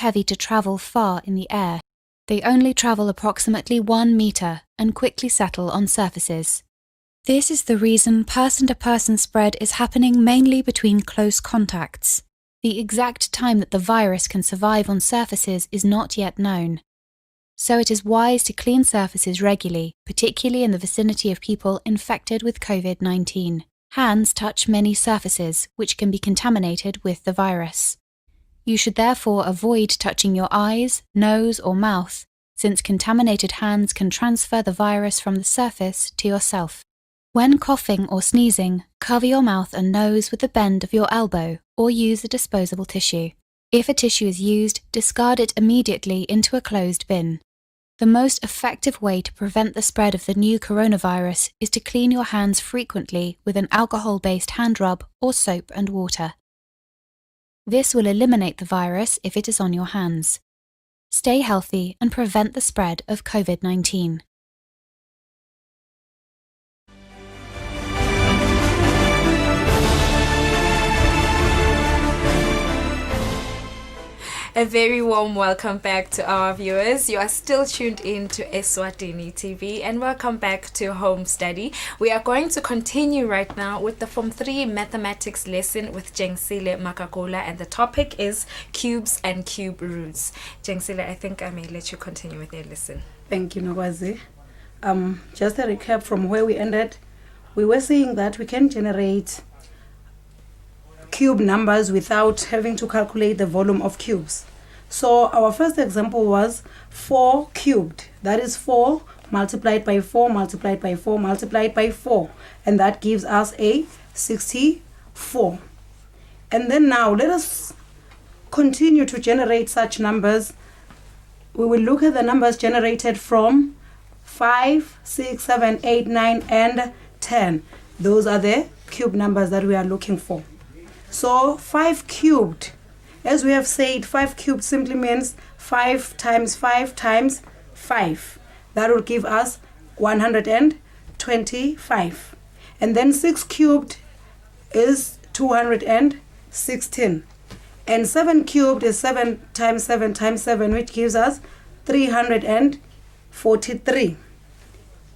heavy to travel far in the air. They only travel approximately 1 meter and quickly settle on surfaces. This is the reason person-to-person spread is happening mainly between close contacts. The exact time that the virus can survive on surfaces is not yet known. So it is wise to clean surfaces regularly, particularly in the vicinity of people infected with COVID-19. Hands touch many surfaces, which can be contaminated with the virus. You should therefore avoid touching your eyes, nose, or mouth, since contaminated hands can transfer the virus from the surface to yourself. When coughing or sneezing, cover your mouth and nose with the bend of your elbow or use a disposable tissue. If a tissue is used, discard it immediately into a closed bin. The most effective way to prevent the spread of the new coronavirus is to clean your hands frequently with an alcohol-based hand rub or soap and water. This will eliminate the virus if it is on your hands. Stay healthy and prevent the spread of COVID-19. A very warm welcome back to our viewers. You are still tuned in to Eswatini TV and welcome back to Home Study. We are going to continue right now with the Form 3 Mathematics lesson with Jengsile Makakola, and the topic is cubes and cube roots. Jengsile, I think I may let you continue with your lesson. Thank you, Nogwazi. Just a recap from where we ended. We were saying that we can generate cube numbers without having to calculate the volume of cubes. So our first example was 4 cubed. That is 4 multiplied by 4 multiplied by 4 multiplied by 4. And that gives us a 64. And then now let us continue to generate such numbers. We will look at the numbers generated from 5, 6, 7, 8, 9, and 10. Those are the cube numbers that we are looking for. So 5 cubed, as we have said, 5 cubed simply means 5 times 5 times 5. That will give us 125. And then 6 cubed is 216. And 7 cubed is 7 times 7 times 7, which gives us 343.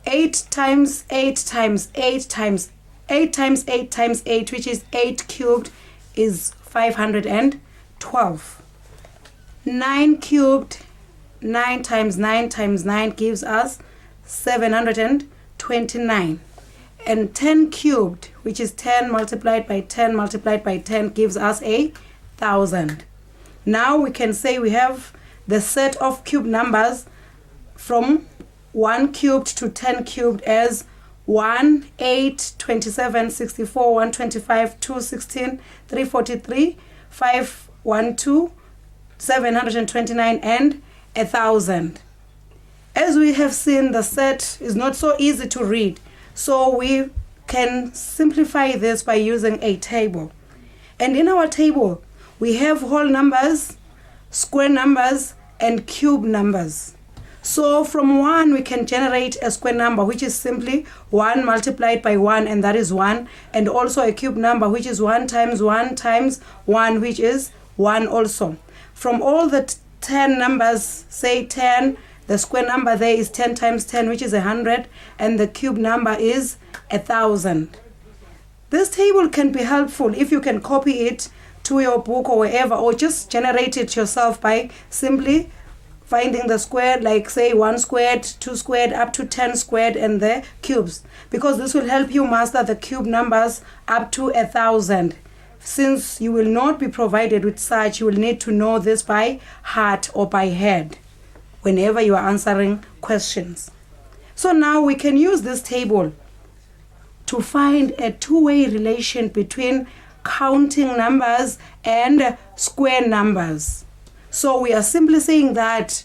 8 times 8 times 8 times 8 times 8 times 8, which is 8 cubed, is 512. 9 cubed, 9 times 9 times 9 gives us 729. And 10 cubed, which is 10 multiplied by 10 multiplied by 10, gives us 1,000. Now we can say we have the set of cube numbers from 1 cubed to 10 cubed as 1, 8, 27, 64, 125, 216, 343, 512, 729, and 1,000. As we have seen, the set is not so easy to read, so we can simplify this by using a table. And in our table, we have whole numbers, square numbers, and cube numbers. So from 1, we can generate a square number, which is simply 1 multiplied by 1, and that is 1. And also a cube number, which is 1 times 1 times 1, which is 1 also. From all the 10 numbers, say 10, the square number there is 10 times 10, which is 100, and the cube number is 1,000. This table can be helpful if you can copy it to your book or wherever, or just generate it yourself by simply finding the square, like say 1 squared, 2 squared, up to 10 squared, and the cubes, because this will help you master the cube numbers up to 1,000. Since you will not be provided with such, you will need to know this by heart or by head whenever you are answering questions. So now we can use this table to find a two-way relation between counting numbers and square numbers. So we are simply saying that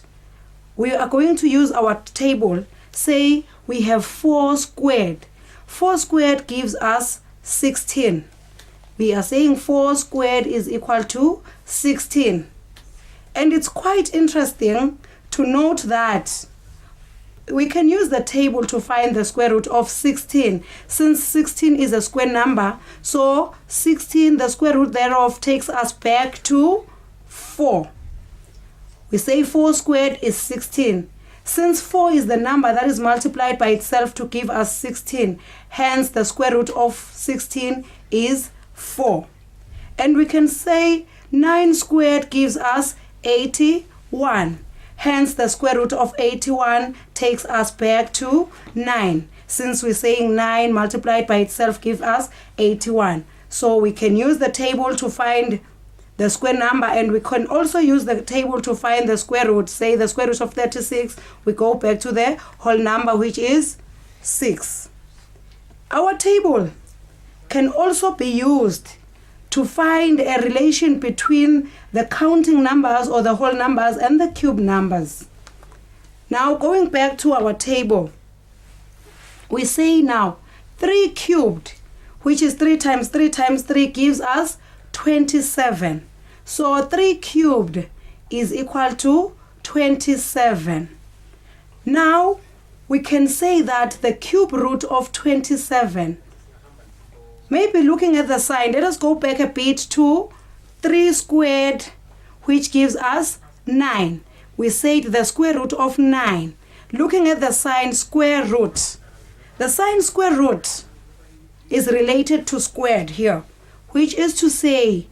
we are going to use our table. Say we have 4 squared. 4 squared gives us 16. We are saying 4 squared is equal to 16. And it's quite interesting to note that we can use the table to find the square root of 16. Since 16 is a square number, so 16, the square root thereof, takes us back to 4. We say 4 squared is 16. Since 4 is the number that is multiplied by itself to give us 16, hence the square root of 16 is 4. And we can say 9 squared gives us 81. Hence the square root of 81 takes us back to 9. Since we're saying 9 multiplied by itself gives us 81. So we can use the table to find the square number, and we can also use the table to find the square root. Say the square root of 36, we go back to the whole number, which is 6. Our table can also be used to find a relation between the counting numbers or the whole numbers and the cube numbers. Now going back to our table, we say now 3 cubed, which is 3 times 3 times 3 gives us 27. So 3 cubed is equal to 27. Now we can say that the cube root of 27, maybe looking at the sign, let us go back a bit to 3 squared, which gives us 9. We said the square root of 9. Looking at the sign square root, the sign square root is related to squared here, which is to say,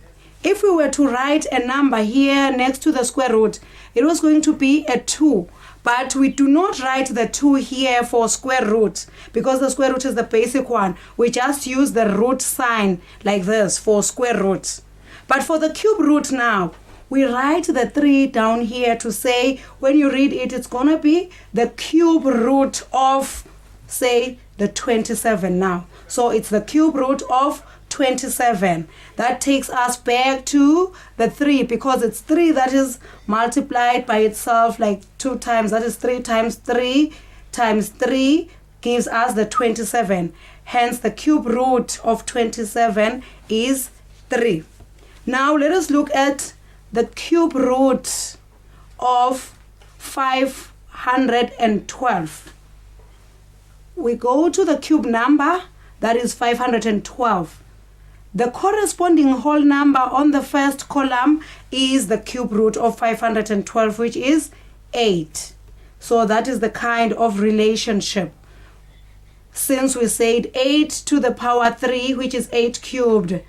if we were to write a number here next to the square root, it was going to be a 2. But we do not write the 2 here for square root because the square root is the basic one. We just use the root sign like this for square root. But for the cube root now, we write the 3 down here to say, when you read it, it's going to be the cube root of, say, the 27 now. So it's the cube root of 27. That takes us back to the 3 because it's 3 that is multiplied by itself like 2 times. That is 3 times 3 times 3 gives us the 27. Hence the cube root of 27 is 3. Now let us look at the cube root of 512. We go to the cube number, that is 512. The corresponding whole number on the first column is the cube root of 512, which is 8. So that is the kind of relationship. Since we said 8 to the power 3, which is 8 cubed,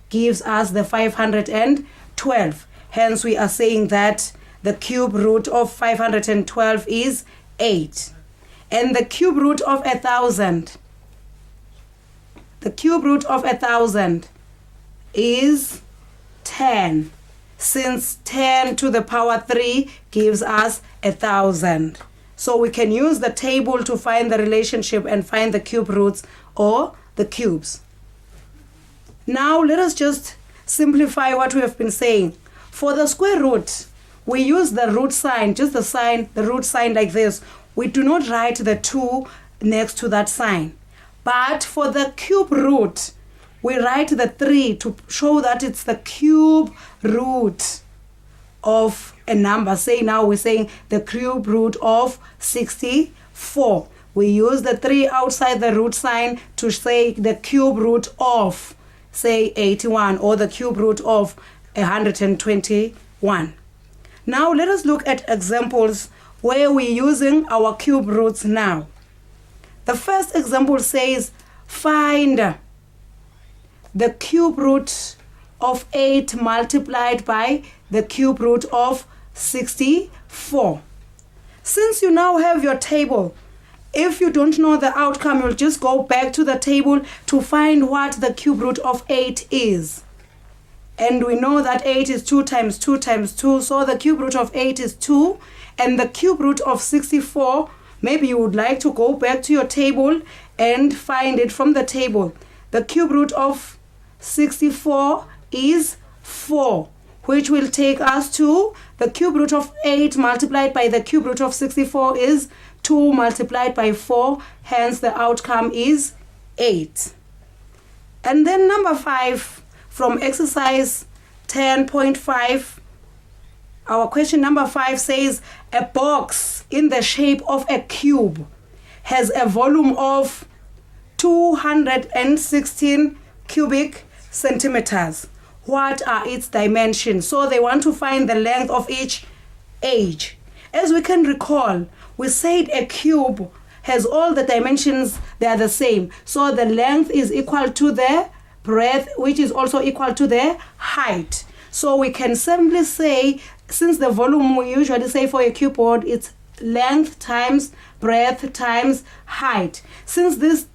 gives us the 512. Hence we are saying that the cube root of 512 is 8. And the cube root of 1,000. The cube root of 1,000 is 10. Since 10 to the power 3 gives us 1,000. So we can use the table to find the relationship and find the cube roots or the cubes. Now let us just simplify what we have been saying. For the square root, we use the root sign, just the sign, the root sign like this. We do not write the 2 next to that sign. But for the cube root, we write the 3 to show that it's the cube root of a number. Say now we're saying the cube root of 64. We use the 3 outside the root sign to say the cube root of, say, 81 or the cube root of 121. Now let us look at examples where we're using our cube roots now. The first example says, find the cube root of 8 multiplied by the cube root of 64. Since you now have your table, if you don't know the outcome, you'll just go back to the table to find what the cube root of 8 is. And we know that 8 is 2 times 2 times 2, so the cube root of 8 is 2. And the cube root of 64, maybe you would like to go back to your table and find it from the table. The cube root of 64 is 4, which will take us to the cube root of 8 multiplied by the cube root of 64 is 2 multiplied by 4. Hence the outcome is 8. And then number 5 from exercise 10.5. Our question number 5 says, a box in the shape of a cube has a volume of 216 cubic centimeters. What are its dimensions? So they want to find the length of each age. As we can recall, we said a cube has all the dimensions, they are the same. So the length is equal to the breadth, which is also equal to the height. So we can simply say, since the volume we usually say for a cuboid, it's length times breadth times height. Since these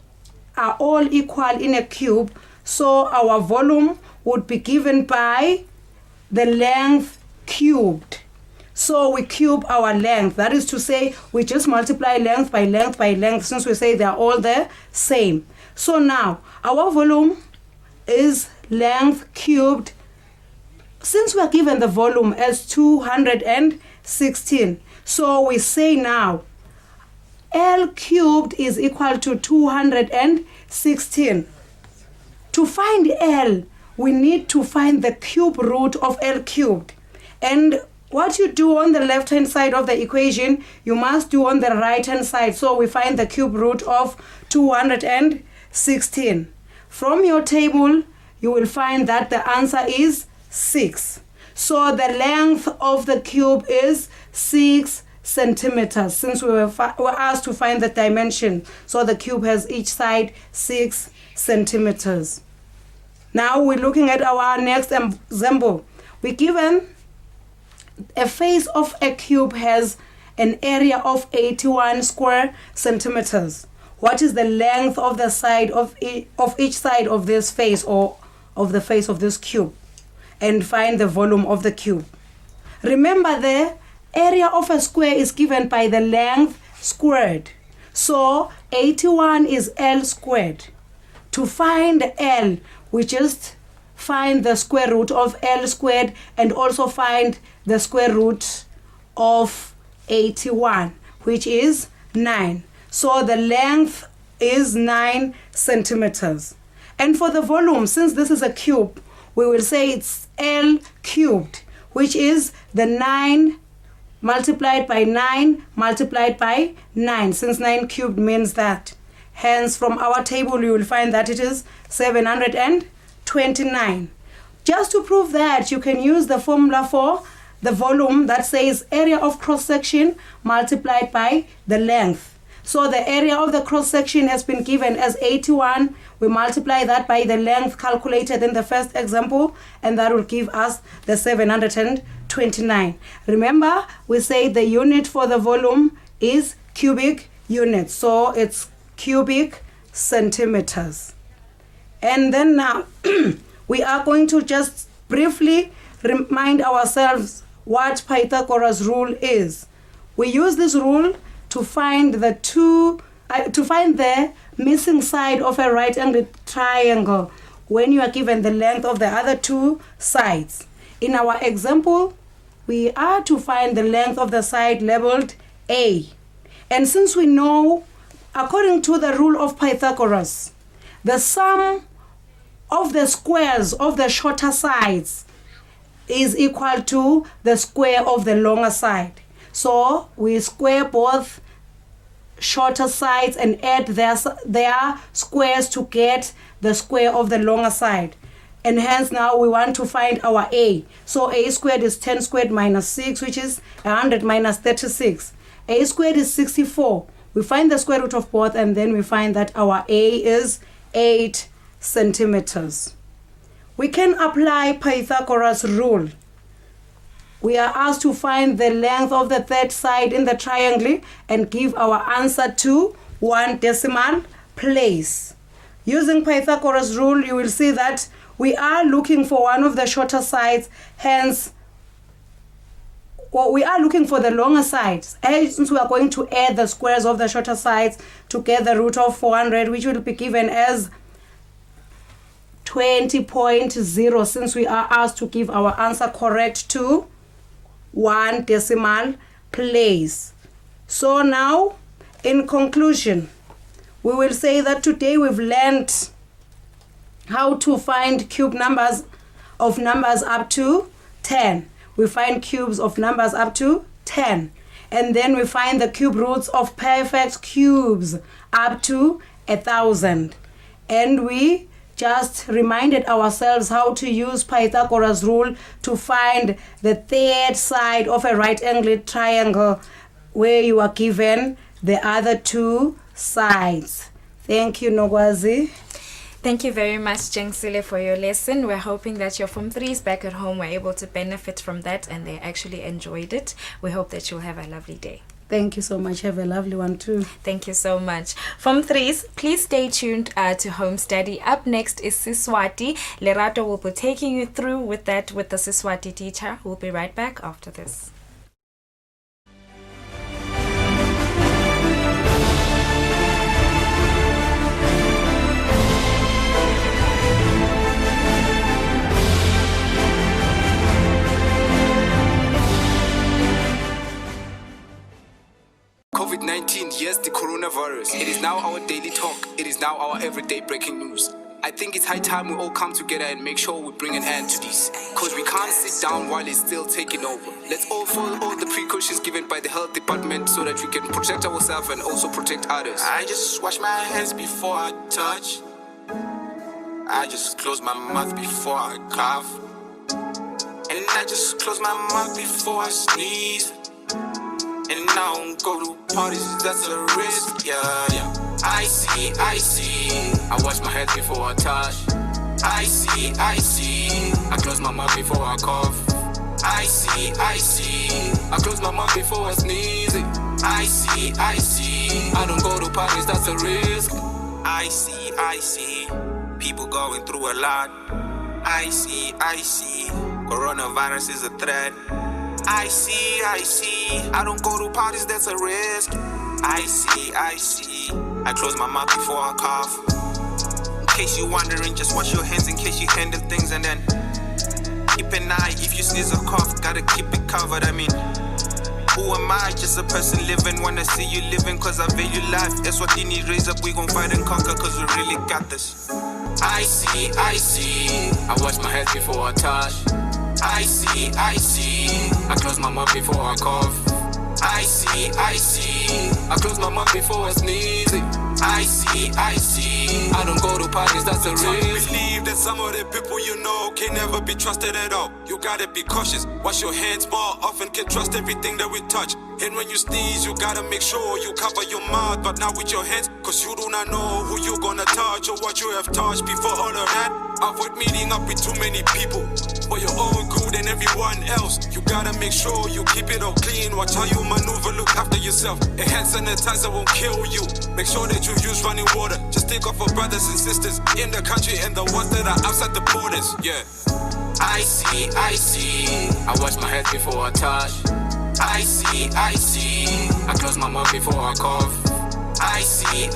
are all equal in a cube, so our volume would be given by the length cubed. So we cube our length. That is to say, we just multiply length by length by length, since we say they are all the same. So now, our volume is length cubed. Since we are given the volume as 216, so we say now, L cubed is equal to 216. To find L, we need to find the cube root of L cubed. And what you do on the left-hand side of the equation, you must do on the right-hand side. So we find the cube root of 216. From your table, you will find that the answer is 6. So the length of the cube is 6 centimeters, since we were asked to find the dimension. So the cube has each side 6 centimeters. Now we're looking at our next example. We're given a face of a cube has an area of 81 square centimeters. What is the length of the side of each side of this face, or of the face of this cube? And find the volume of the cube. Remember, the area of a square is given by the length squared. So 81 is L squared. To find L, we just find the square root of L squared and also find the square root of 81, which is 9. So the length is 9 centimeters. And for the volume, since this is a cube, we will say it's L cubed, which is the 9 multiplied by 9 multiplied by 9, since 9 cubed means that. Hence, from our table, you will find that it is 729. Just to prove that, you can use the formula for the volume that says area of cross-section multiplied by the length. So the area of the cross-section has been given as 81. We multiply that by the length calculated in the first example, and that will give us the 729. Remember, we say the unit for the volume is cubic units. So it's cubic centimeters. And then now, we are going to just briefly remind ourselves what Pythagoras Rule is. We use this rule to find the missing side of a right-angled triangle when you are given the length of the other two sides. In our example, we are to find the length of the side labeled A. And since we know, according to the rule of Pythagoras, the sum of the squares of the shorter sides is equal to the square of the longer side. So we square both shorter sides and add their squares to get the square of the longer side. And hence now we want to find our A. So A squared is 10 squared minus 6, which is 100 minus 36. A squared is 64. We find the square root of both, and then we find that our A is 8 centimeters. We can apply Pythagoras rule. We are asked to find the length of the third side in the triangle and give our answer to 1 decimal place. Using Pythagoras rule, you will see that we are looking for one of the shorter sides, hence we are looking for the longer sides. Since we are going to add the squares of the shorter sides to get the root of 400, which will be given as 20.0, since we are asked to give our answer correct to 1 decimal place. So now, in conclusion, we will say that today we've learned how to find cube numbers of numbers up to 10. We find cubes of numbers up to 10. And then we find the cube roots of perfect cubes up to 1,000. And we just reminded ourselves how to use Pythagoras Rule to find the third side of a right-angled triangle where you are given the other two sides. Thank you, Nogwazi. Thank you very much, Jengsile, for your lesson. We're hoping that your Form 3s back at home were able to benefit from that and they actually enjoyed it. We hope that you'll have a lovely day. Thank you so much. Have a lovely one too. Thank you so much. Form 3s, please stay tuned to Home Study. Up next is Siswati. Lerato will be taking you through with the Siswati teacher. We'll be right back after this. COVID-19, yes, the coronavirus. It is now our daily talk. It is now our everyday breaking news. I think it's high time we all come together and make sure we bring an end to this. Cause we can't sit down while it's still taking over. Let's all follow all the precautions given by the health department so that we can protect ourselves and also protect others. I just wash my hands before I touch. I just close my mouth before I cough. And I just close my mouth before I sneeze. And I don't go to parties, that's a risk, yeah. I see. I wash my hands before I touch. I see. I close my mouth before I cough. I see. I close my mouth before I sneeze. I see. I don't go to parties, that's a risk. I see. People going through a lot. I see. Coronavirus is a threat. I see. I don't go to parties, that's a risk. I see. I close my mouth before I cough. In case you're wondering, just wash your hands in case you handle things, and then keep an eye if you sneeze or cough. Gotta keep it covered. I mean, who am I? Just a person living. Wanna see you living, cause I value life. Eswatini, raise up, we gon' fight and conquer, cause we really got this. I see. I wash my hands before I touch. I see. I close my mouth before I cough. I see. I close my mouth before I sneeze. I see. I don't go to parties, that's a risk. Believe that some of the people you know can never be trusted at all. You gotta be cautious. Wash your hands more often. Can't trust everything that we touch. And when you sneeze, you gotta make sure you cover your mouth, but not with your hands, cause you do not know who you gonna touch or what you have touched. Before all of that, avoid meeting up with too many people. For your own good and everyone else, you gotta make sure you keep it all clean. Watch how you maneuver, look after yourself. A hand sanitizer won't kill you. Make sure that you use running water. Just think of our brothers and sisters in the country and the ones that are outside the borders. Yeah. I see. I wash my hands before I touch. I see. I close my mouth before I cough. I see.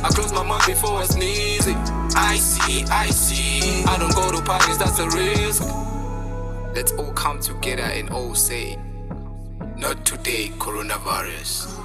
I close my mouth before I sneeze. I see. I don't go to parties, that's a risk. Let's all come together and all say, not today, coronavirus.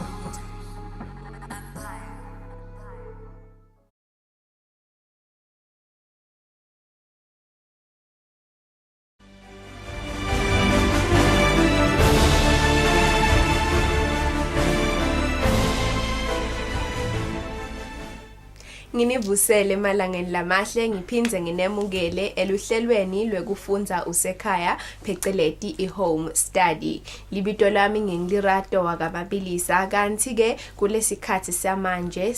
Nginivusele emalangeni lamahle ngiphinze nginemukele eluhlelweni lwekufundza usekhaya pheceleti i-home study. Libito lami ngingilirato wakababilisa kanti ke kulesikhathi samanje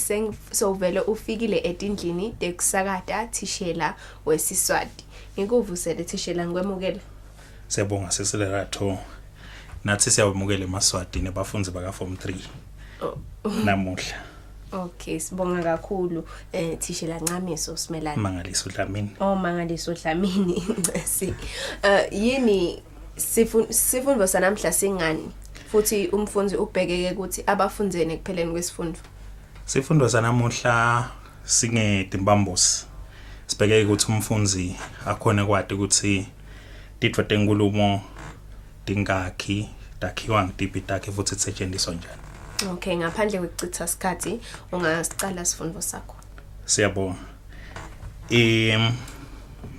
sovele ufikile etindlini tekusakata thishela weSiswati. Ngikuvusele thishela ngikwemukele. Siyabonga sesilerato. Nathi siyabamukela eMaswati nebafunzi baka Form 3. Namuhla. Okay, sibonga kakhulu thishela Ncamiso Simelane. Mangaliso Dlamini. Mangaliso Dlamini. Si. Yini sifundo sanamhla singani? Futhi umfundzi ubhekeke ukuthi abafundzene kupheleni kwesifundo. Sifundo sanamuhla singetimbambosi. Sibhekeke ukuthi umfundzi akhona kwati ukuthi titfo tenkulumo tingakhi takhiwa ngitiphi takhe futhi setshenziswa njani. Okay, ngaphandle kwekucitha isikhathi ungasicala sifundo sakho. Siyabonga.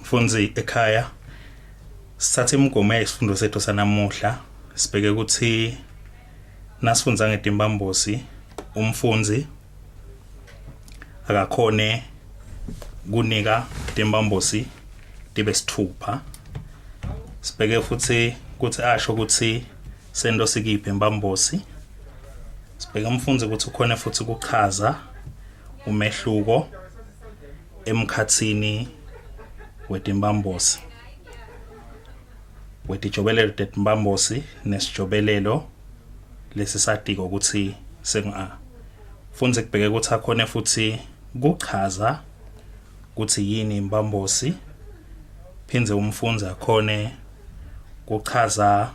Mfundzi ekhaya sithathe imgomo yesifundo sethu sanamuhla sibheke ukuthi nasifundza ngetimbambosi umfundzi akakhone kunika timbambosi tibe sithupha. Sibheke futhi ukuthi asho ukuthi sendo sikiphi imbambosi. Sibheke umfundzi ukuthi ukhona futhi ukuchaza umehluko emkhatsini wetimbambosi. Wetijobelelo tetimbambosi nesijobelelo lesisatiko ukuthi sengu-A. Fundze kubheke ukuthi akhona futhi kuchaza ukuthi yini imbambosi. Phindze umfundzi akhone kuchaza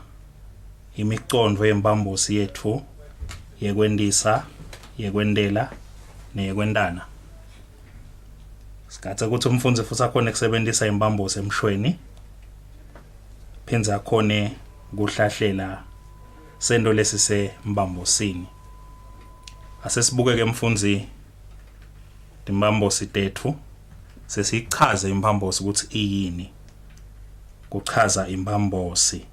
imicondvo yembambosi yetfu yekwendisa, yekwendela, neyekwentana. Sikatse ukuthi umfundzi futhi akhone kusebentisa imbambosi emshweni. Phindze akhone kuhlahlela sendo lesise mbambosini. Asesibuke ke mfundzi timbambosi tetfu sesichaze imbambosi ukuthi iyini. Kuchaza imbambosi.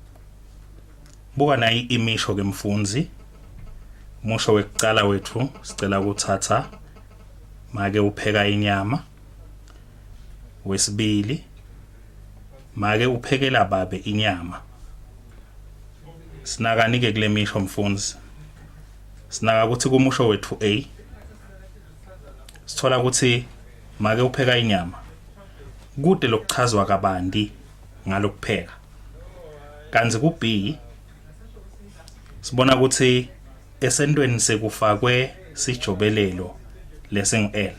Buka nayi imisho ke mfundzi. Umusho wekucala wethu sicela kuthatha make upheka inyama. Wesibili make uphekela babe inyama. Sinakanike kule misho mfundzi. Sinaka ukuthi kumusho wethu A sithola ukuthi make upheka inyama. Kude lokuchazwa kabanti ngalokupheka. Kanzi ku B sibona ukuthi esentweni sekufakwe sijobelelo lesingu L.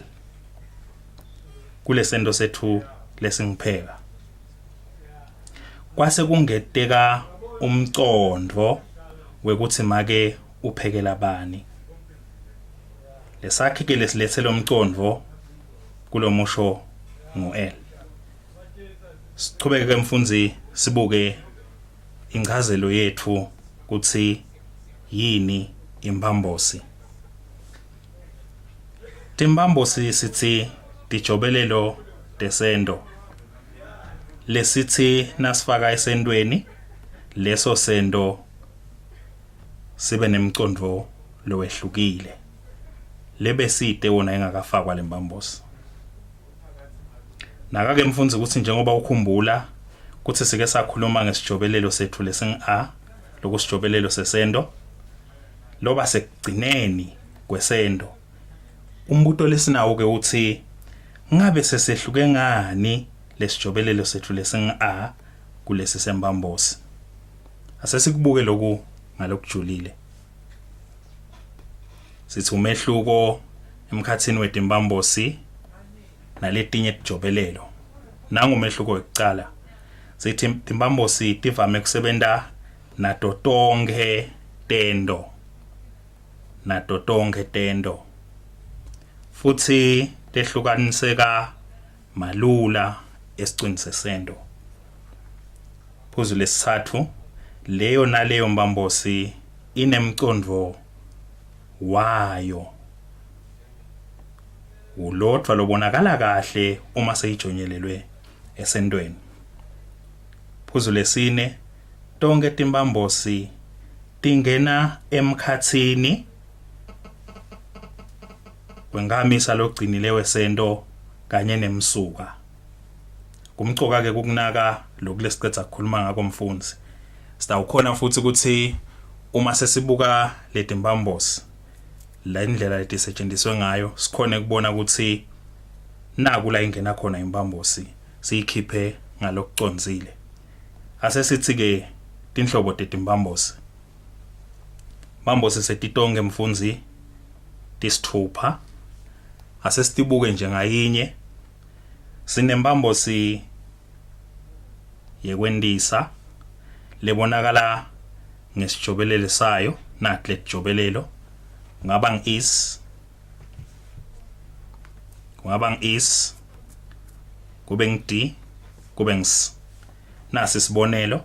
Kule sento sethu lesingipheka. Kwase kungeteka umcondvo wekuthi make uphekela bani. Lesakhi ke lesilethela umcondvo kulomusho ngu-L. Sichubeke ke mfundzi sibuke inchazelo yethu kuthi yini imbambosi. Timbambosi sithi tijobelelo tesendo. Lesithi nasifaka esendweni leso sendo sibe nemcondvo lowehlukile. Lebeside wona engakafakwa lembambosi. Naka-ke mfundzi ukuthi njengoba ukhumbula ukuthi sike sakhuluma ngesijobelelo sethu lesingu-A, lokusijobelelo sesendo, loba sekugcineni kwesendo. Umbuto lesinawo ke uthi ngabe sesehluke ngani lesijobelelo sethu lesingu-A kulesi sembambosi. Asesikubuke lokhu ngalokujulile. Sithi umehluko emkhatsini wetimbambosi naletinye tijobelelo. Nangu umehluko wekucala. Sithi timbambosi tivame kusebenta nato tonkhe tendo. Nato tonkhe tendo. Futhi tehlukaniseka malula esicwini sesendo. Phuzu lesithathu, leyo naleyo mbambosi inemcondvo wayo. Ulotwa lobonakala kahle uma seyijonyelelwe esendweni. Phuzu lesine, tonke timbambosi tingena emkhatsini wengamisa logcinile wesento kanye nemsuka. Kumcoka ke kukunaka lokhu lesicetha ukukhuluma ngako mfundzi. Sitawukhona futhi ukuthi uma sesibuka letimbambosi la indlela letisetshenziswe ngayo sikhone kubona ukuthi naku la ingena khona imbambosi siyikhiphe ngalokucondzile. Asesithi ke tinhlobo tetimbambosi. Imbambosi setitonke mfundzi tisithupha. Asesitibuke njengayinye. Sinembambosi yekwendisa lebonakala ngesijobelelo sayo nathi letijobelelo. Kungaba ngi-is, kube ngi-D, kube ngi-S. Nasi isibonelo.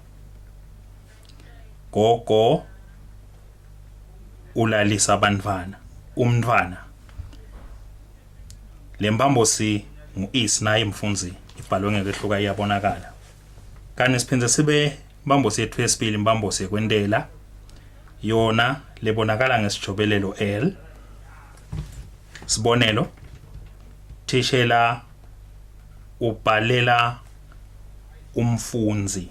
Gogo ulalisa abantwana, umntwana. Lembambosi ngu-is naye mfundzi ibhalwe ngekehluka iyabonakala. Kanti siphindze sibe imbambosi yethu yesibili imbambosi yekwendela. Yona lebonakala ngesijobelelo L. Sibonelo, thishela ubhalela umfundzi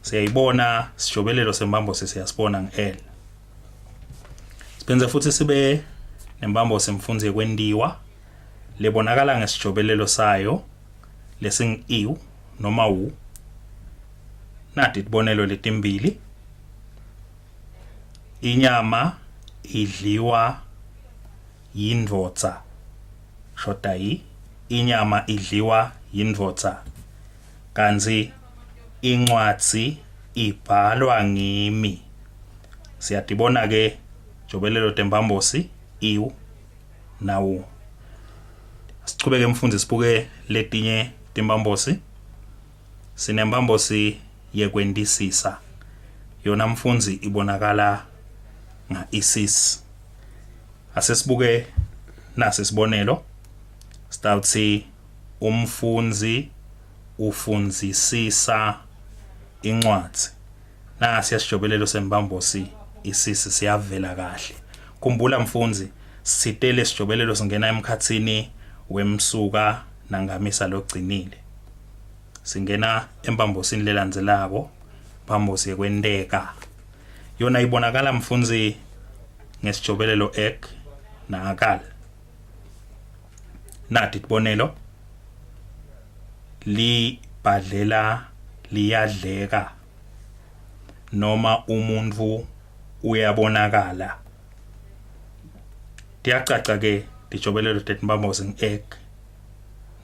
siyayibona sijobelelo sembambo siyasibona ngeL sipenze futhi sibe nembambo semfundzi yekwendiwa lebonakala ngesijobelelo sayo lesing noma u nathi tibonelo letimbili inyama idliwa yindvodza shoda inyama idliwa yindvodza kanzi incwadzi ibhalwa ngimi siyatibona ke jobelelo tembambosi nawu sichubeke mfundzi sibuke letinye timbambosi sinembambosi yekwendisisa yona mfundzi ibonakala nga isis asesibuke nasi sibonelo stawuthi umfundzi ufundzisisa incwadzi nasi yasijobelelo sembambosi isisi siyavela kahle kumbula mfundzi sitele sijobelelo singena emkhatsini wemsuka nangamisa logcinile singena embambosini lelandzelako mbambosi yekwenteka yona ibonakala mfundzi ngesijobelelo ek na akal nathi tibonelo libhadlela liyadleka noma umuntfu uyabonakala tiyacaca ke tijobelelo tetimbambosi ek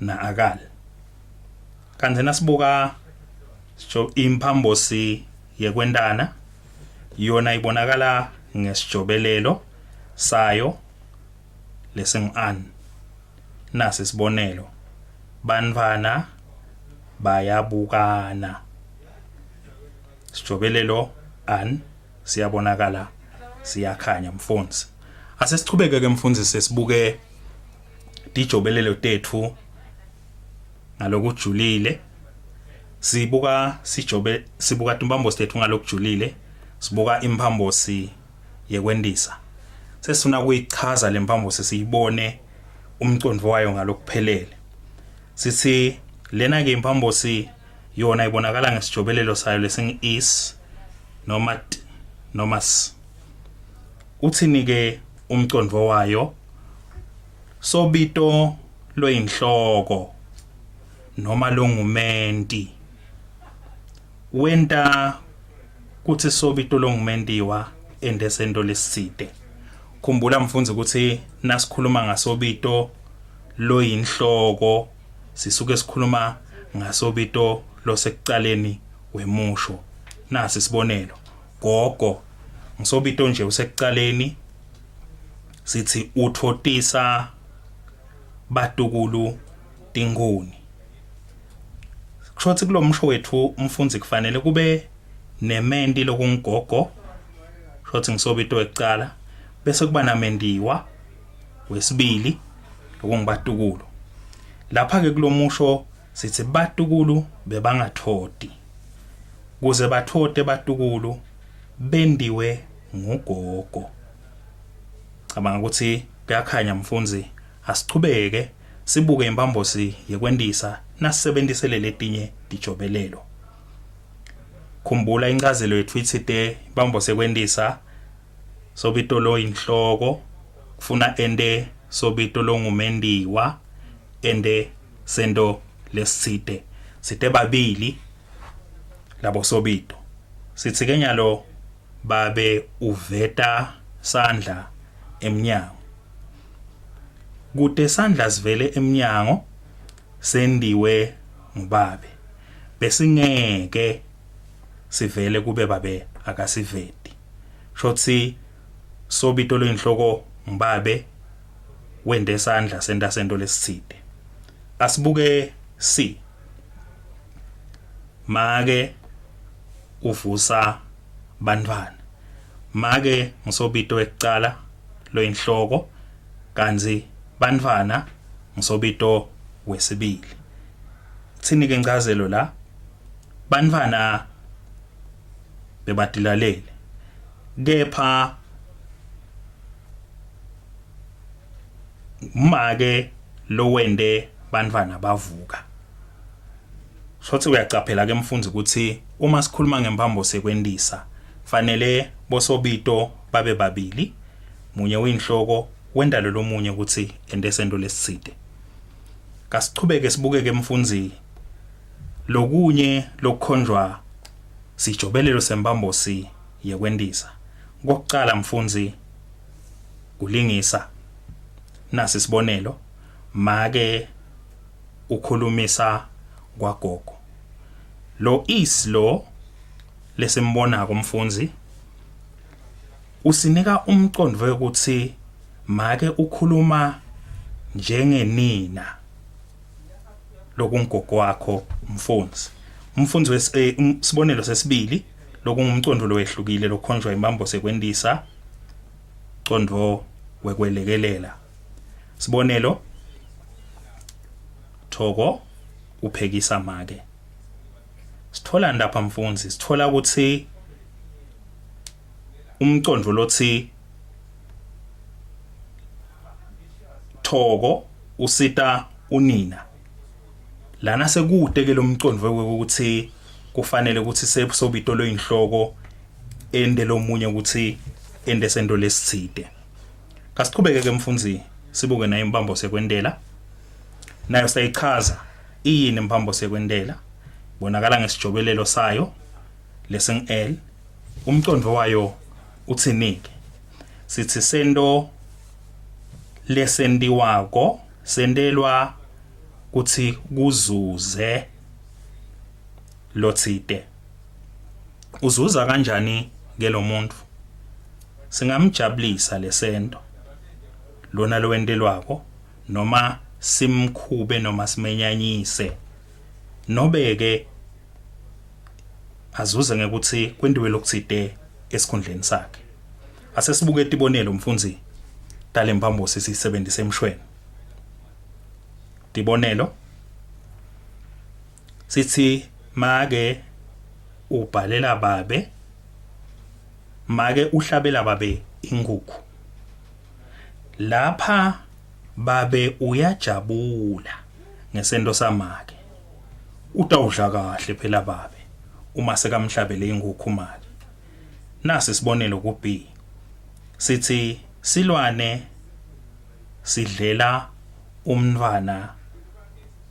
na akal kanti nasibuka imphambosi yekwentana yona ibonakala ngesijobelelo sayo lesing-an nasi sibonelo bantfwana bayabukana sijobelelo an siyabonakala siyakhanya mfundzi asesichubeke ke mfundzi sesibuke tijobelelo tethu ngalokujulile sibuka timbambosi tethu ngalokujulile sibuka imphambosi yekwendisa sesifuna kuyichaza lemphambosi siyibone umcondvo wayo ngalokuphelele sithi lena ke imphambosi yona ibonakala ngesijobelelo sayo lesing is noma t noma s uthini ke umcondvo wayo sobito loyinhloko noma longumenti wenta kuthi sobito longumentiwa endesento leside khumbula mfundzi ukuthi nasikhuluma ngasobito loyinhloko sisuke sikhuluma ngasobito losekucaleni wemusho nasi sibonelo gogo ngisobito nje usekucaleni sithi uthotisa batukulu tinguni kushothi kulomsho wethu umfundzi kufanele kube nementi lokungogo shothi ngisobito wekucala bese kuba namendiwa wesibili lokungibatukulu lapha ke kulomusho sithi batukulu bebangathoti kuze bathote batukulu bendiwe ngugogo cabanga ukuthi kuyakhanya mfundzi asichubeke sibuke imphambosi yekwendisa nasisebenzisele letinye tijobelelo khumbula incazelo yethu ithite imphambosi yekwendisa sobito loyinhloko kufuna ende sobito longumendiwa ende sento leside site babili labo sobito sithi ke nyalo babe uveta sandla emnyango kude sandla sivele emnyango sendiwe ngubabe besingeke sivele kube babe akasiveti shothi sobito loyinhloko ngubabe wende sandla senta sento leside asibuke C make uvusa bantwana make ngisobito wekucala loyinhloko kanzi bantwana ngisobito wesibili thini ke incazelo la bantwana bebadilalele kepha make lo wende bantwana bavuka shothi uyacaphela ke mfundzi ukuthi uma sikhuluma ngempambo sekwendisa fanele bosobito babe babili munye uyinhloko wendalo lomunye ukuthi endesendo lesitside. Kasichubeke sibukeke mfundzi lokunye lokukhonjwa sijobelelo sempambosi yekwendisa. Kokucala mfundzi kulingisa nasi sibonelo make ukhulumisa kwagogo lo islo lesimbona kumfundzi usinika umqondo ukuthi make ukhuluma njengenina lokungogo wakho umfundzi sibonelo sesibili lokungumqondo lowehlukile lokhonjwa impambo sekwendisa qondo wekwelekelela. Sibonelo Thoko uphekisa make. Sithola ndapha mfundzi sithola ukuthi umqondo lothi Thoko usita unina lana sekude ke lo mqondo ukuthi kufanele ukuthi sobito lo inhloko ende lomunye ukuthi ende sendo lesitside. Kasichubeke ke mfundzi sibuke nayo impambo sekwendela nayo sayichaza iyini impambo sekwendela bonakala ngesijobelelo sayo lesing L umqondo wayo uthinike sithi sendo lesendiwako sendelwa kuthi kuzuze lotsite. Uzuza kanjani ke lo muntu? Singamjabulisa lesento lona lowendelwako noma simkhube noma simenyanyise nobeke azuze ngekuthi kwendiwe lokutsite esikhundleni sakhe. Asesibuke tibonelo mfundzi tale mpambo sisebenzisa emshweni. Tibonelo sithi make ubhalela babe make uhlabela babe inkukhu lapha babe uyajabula ngesento samake utawudla kahle phela babe uma sekamhlabele inkukhu mali. Nasi sibonelo ku B sithi silwane sidlela umntwana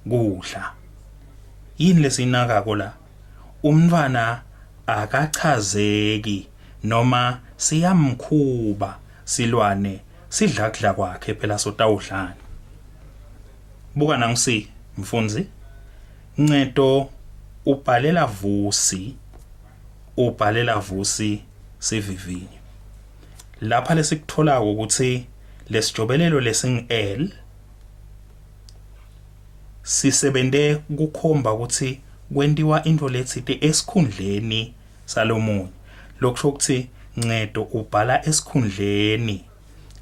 kudla. Yini lesinakako la? Umntwana akachazeki noma siyamkhuba silwane sidla kudla kwakhe phela sotawudlana. Buka nangisi mfundzi Ncedo ubhalela vusi sivivinyo. Lapha lesikuthola ukuthi lesijobelelo lesing L sisebende kukhomba ukuthi kwendiwa into letsite esikhundleni salomunye. Lokusho ukuthi Ncedo ubhala esikhundleni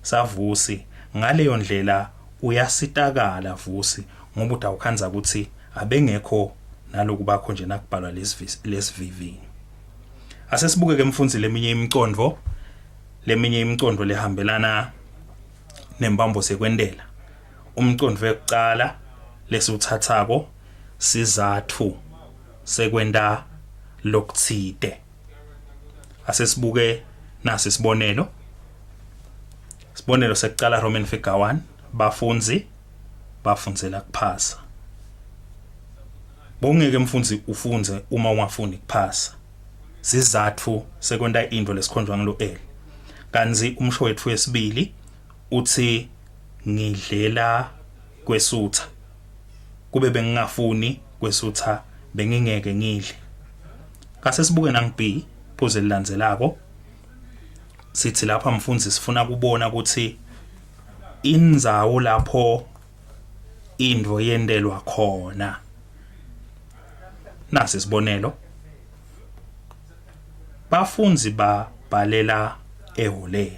savusi ngaleyo ndlela uyasitakala vusi ngoba utawukhanza ukuthi abengekho naloku bakho nje nakubhalwa lesivivinyo. Asesibuke ke mfundzi leminye imiqondo lehambelana nempambo sekwendela. Umqondo wekucala lesuthathako sizathu sekwenda lokutsite. Asesibuke nasi sibonelo sekucala Roman figure 1 bafundzi bafundzela kuphasa. Bongeke mfundzi ufunze uma ungafuni kuphasa. Sizathu sekwenda into lesikhonjwa ngilo L. Kanzi umsho wethu wesibili uthi ngidlela kwesutha. Kube bengingafuni kwesutha bengingeke ngidle. Kase sibuke nang B phuze lilandzelako. Sithi lapha mfundzi sifuna kubona ukuthi indzawo lapho indvo yendelwa khona. Nasi sibonelo bafundzi babhalela eholeni.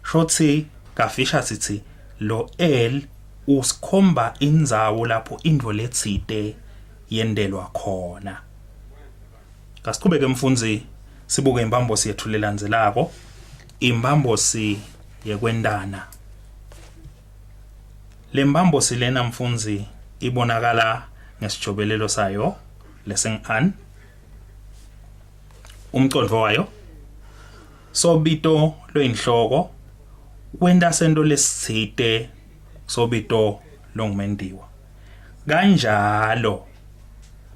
Shothi kafisha sithi lo L usikhomba indzawo lapho indvo letsite yendelwa khona. Kasichubeke mfundzi sibuke impambosi yethu lelandzelako impambosi yekwendana. Le mpambosi lena mfundzi ibonakala ngesijobelelo sayo lesing an umcondvo wayo sobito loyinhloko wenda sento lesitsite sobito longumendiwa kanjalo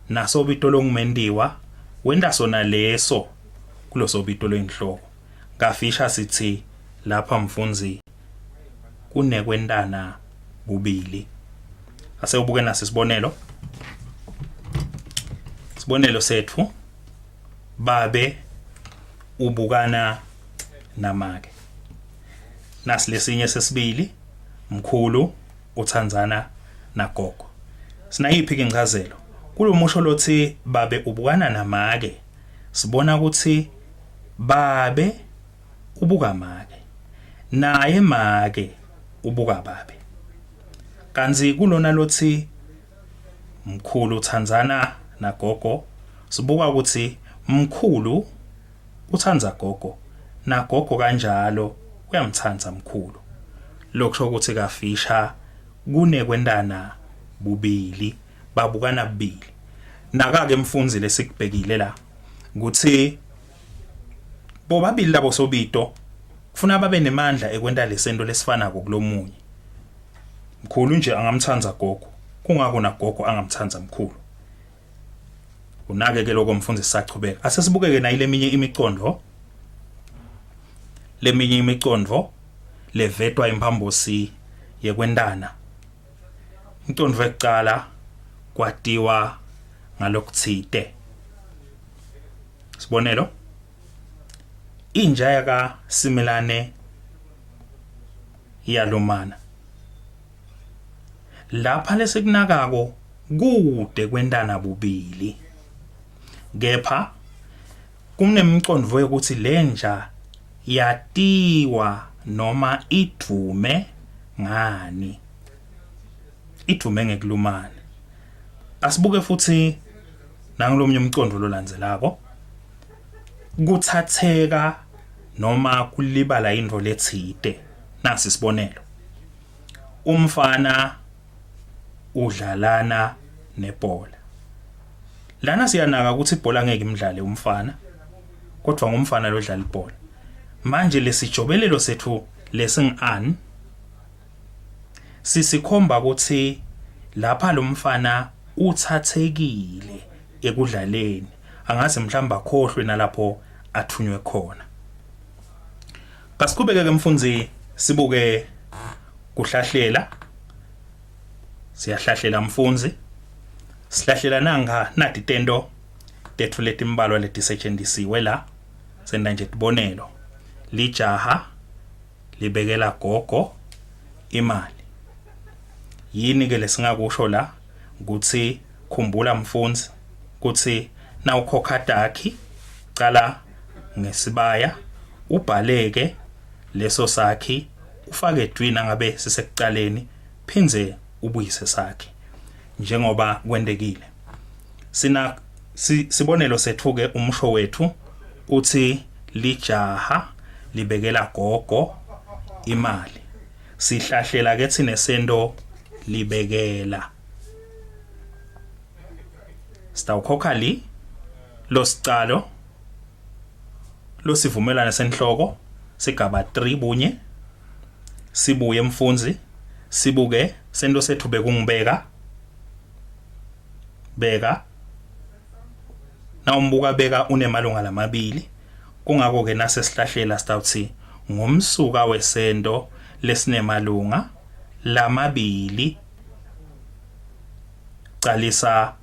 nasobito longumendiwa wenda sona leso kulosobito loyinhloko ngafisha sithi lapha mfundzi kunekwendana kubili ase ubuke nasi sibonelo sethu babe ubukana namake nasi lesinye sesibili mkhulu uthandzana nagogo sinayiphi incazelo kulomusho lothi babe ubukana namake sibona ukuthi babe ubuka make naye make ubuka babe kanzi kulona lothi mkhulu uthandzana nagogo sibuka ukuthi mkhulu uthandza gogo nagogo kanjalo uyamthanda mkhulu lokusho ukuthi kafisha kunekwendana bubili babukana bubili nakake mfundzi lesikubhekile la ukuthi bobabili labo sobito kufuna babe nemandla ekwenta lesento lesifana kokulomunye mkhulu nje angamthanda gogo kungako nagogo angamthanda mkhulu unake ke lokho mfundzi sisachubeka asesibukeke na leminye imicondvo levetwa imphambosi yekwendana incondvo ekuqala kwatiwa ngalokutsite sibonelo inja yaka similane iyalumana lapha lesekunakako kude kwendana bubili kepha kunemicondvo yokuthi lenja yatiwa noma idume ngani idume ngekulumana asibuke futhi nangolomnye umcondvo lolandzelako kuthatheka noma kulibala into letsite nasi sibonelo umfana udlalana nebhola lana siyanaka ukuthi ibhola ngeke imdlale umfana kodwa ngumfana lo dlala ibhola manje lesijobelelo sethu lesing an sisikhomba ukuthi lapha lo mfana uthathekile ekudlaleni angaze mhlamba khohlwe nalapho athunywe khona kasikubeke ke mfundzi sibuke kuhlahlela siyahlahlela mfundzi sihlahlela nanga nathi tento tethu letimbalwa letisetshenzisiwe la senda nje tibonelo lijaha libekela gogo imali yini ke lesingakusho la ukuthi khumbula mfundzi ukuthi na ukhokha takhi cala ngesibaya ubhaleke leso sakhi ufake edwina ngabe sisekuqaleni phinze ubuyise sakhi njengoba kwendekile sibonelo sethu ke umsho wethu uthi lijaha libekela gogo imali sihlahlela ke thine sento libekela sitawukhokha lo sicalo lo sivumelana senhloko sigaba 3 bunye sibuye mfundzi sibuke sento sethu bekungibeka na umbuka beka unemalunga lamabili kungako ke nasesihlahlela sitawuthi ngomsuka wesento lesinemalunga lamabili qalisa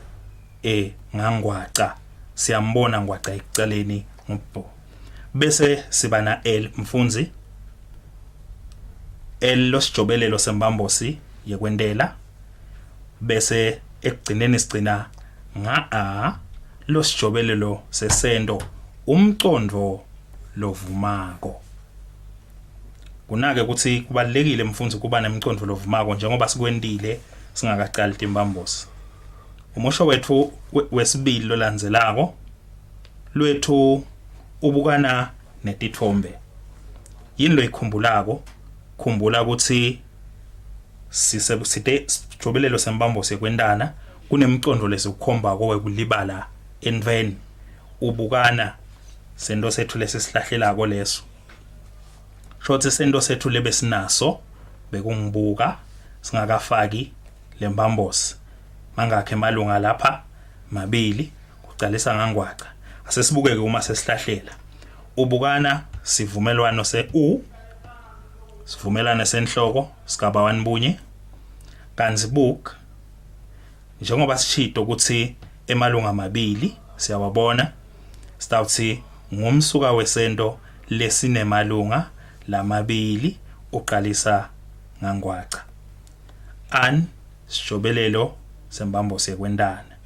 ngangwaca siyambona ngwaca ekucaleni ngubho bese sibana L mfundzi L losijobelelo sembambosi yekwendela bese ekugcineni sigcina nga A losijobelelo sesento umcondvo lovumako kunake ukuthi kubalekile mfundzi kuba nemicondvo lovumako njengoba sikwendile singakaqali timbambosi umusho wethu wesibili lolandzelako lwethu ubukana netithombe yini lo ikhumbulako khumbula ukuthi sisebusite sijobelelo sembambo sekwendana kunemicondvo lesikukhomba kowe kulibala enveni ubukana sento sethu lesisihlahlelako leso shothi sento sethu lebe sinaso bekungibuka singakafaki lembambosi mangakhe malunga lapha mabili kucalisa ngangwaqa asesibuke ke uma sesihlahlela ubukana sivumelwano sivumelana senhloko sigaba 1 bunye kanzi book njengoba sishito ukuthi emalunga amabili siyawabona stawuthi ngumsuka wesento lesinemalunga lamabili uqalisa ngangwaqa an sijobelelo sembambo sekwendana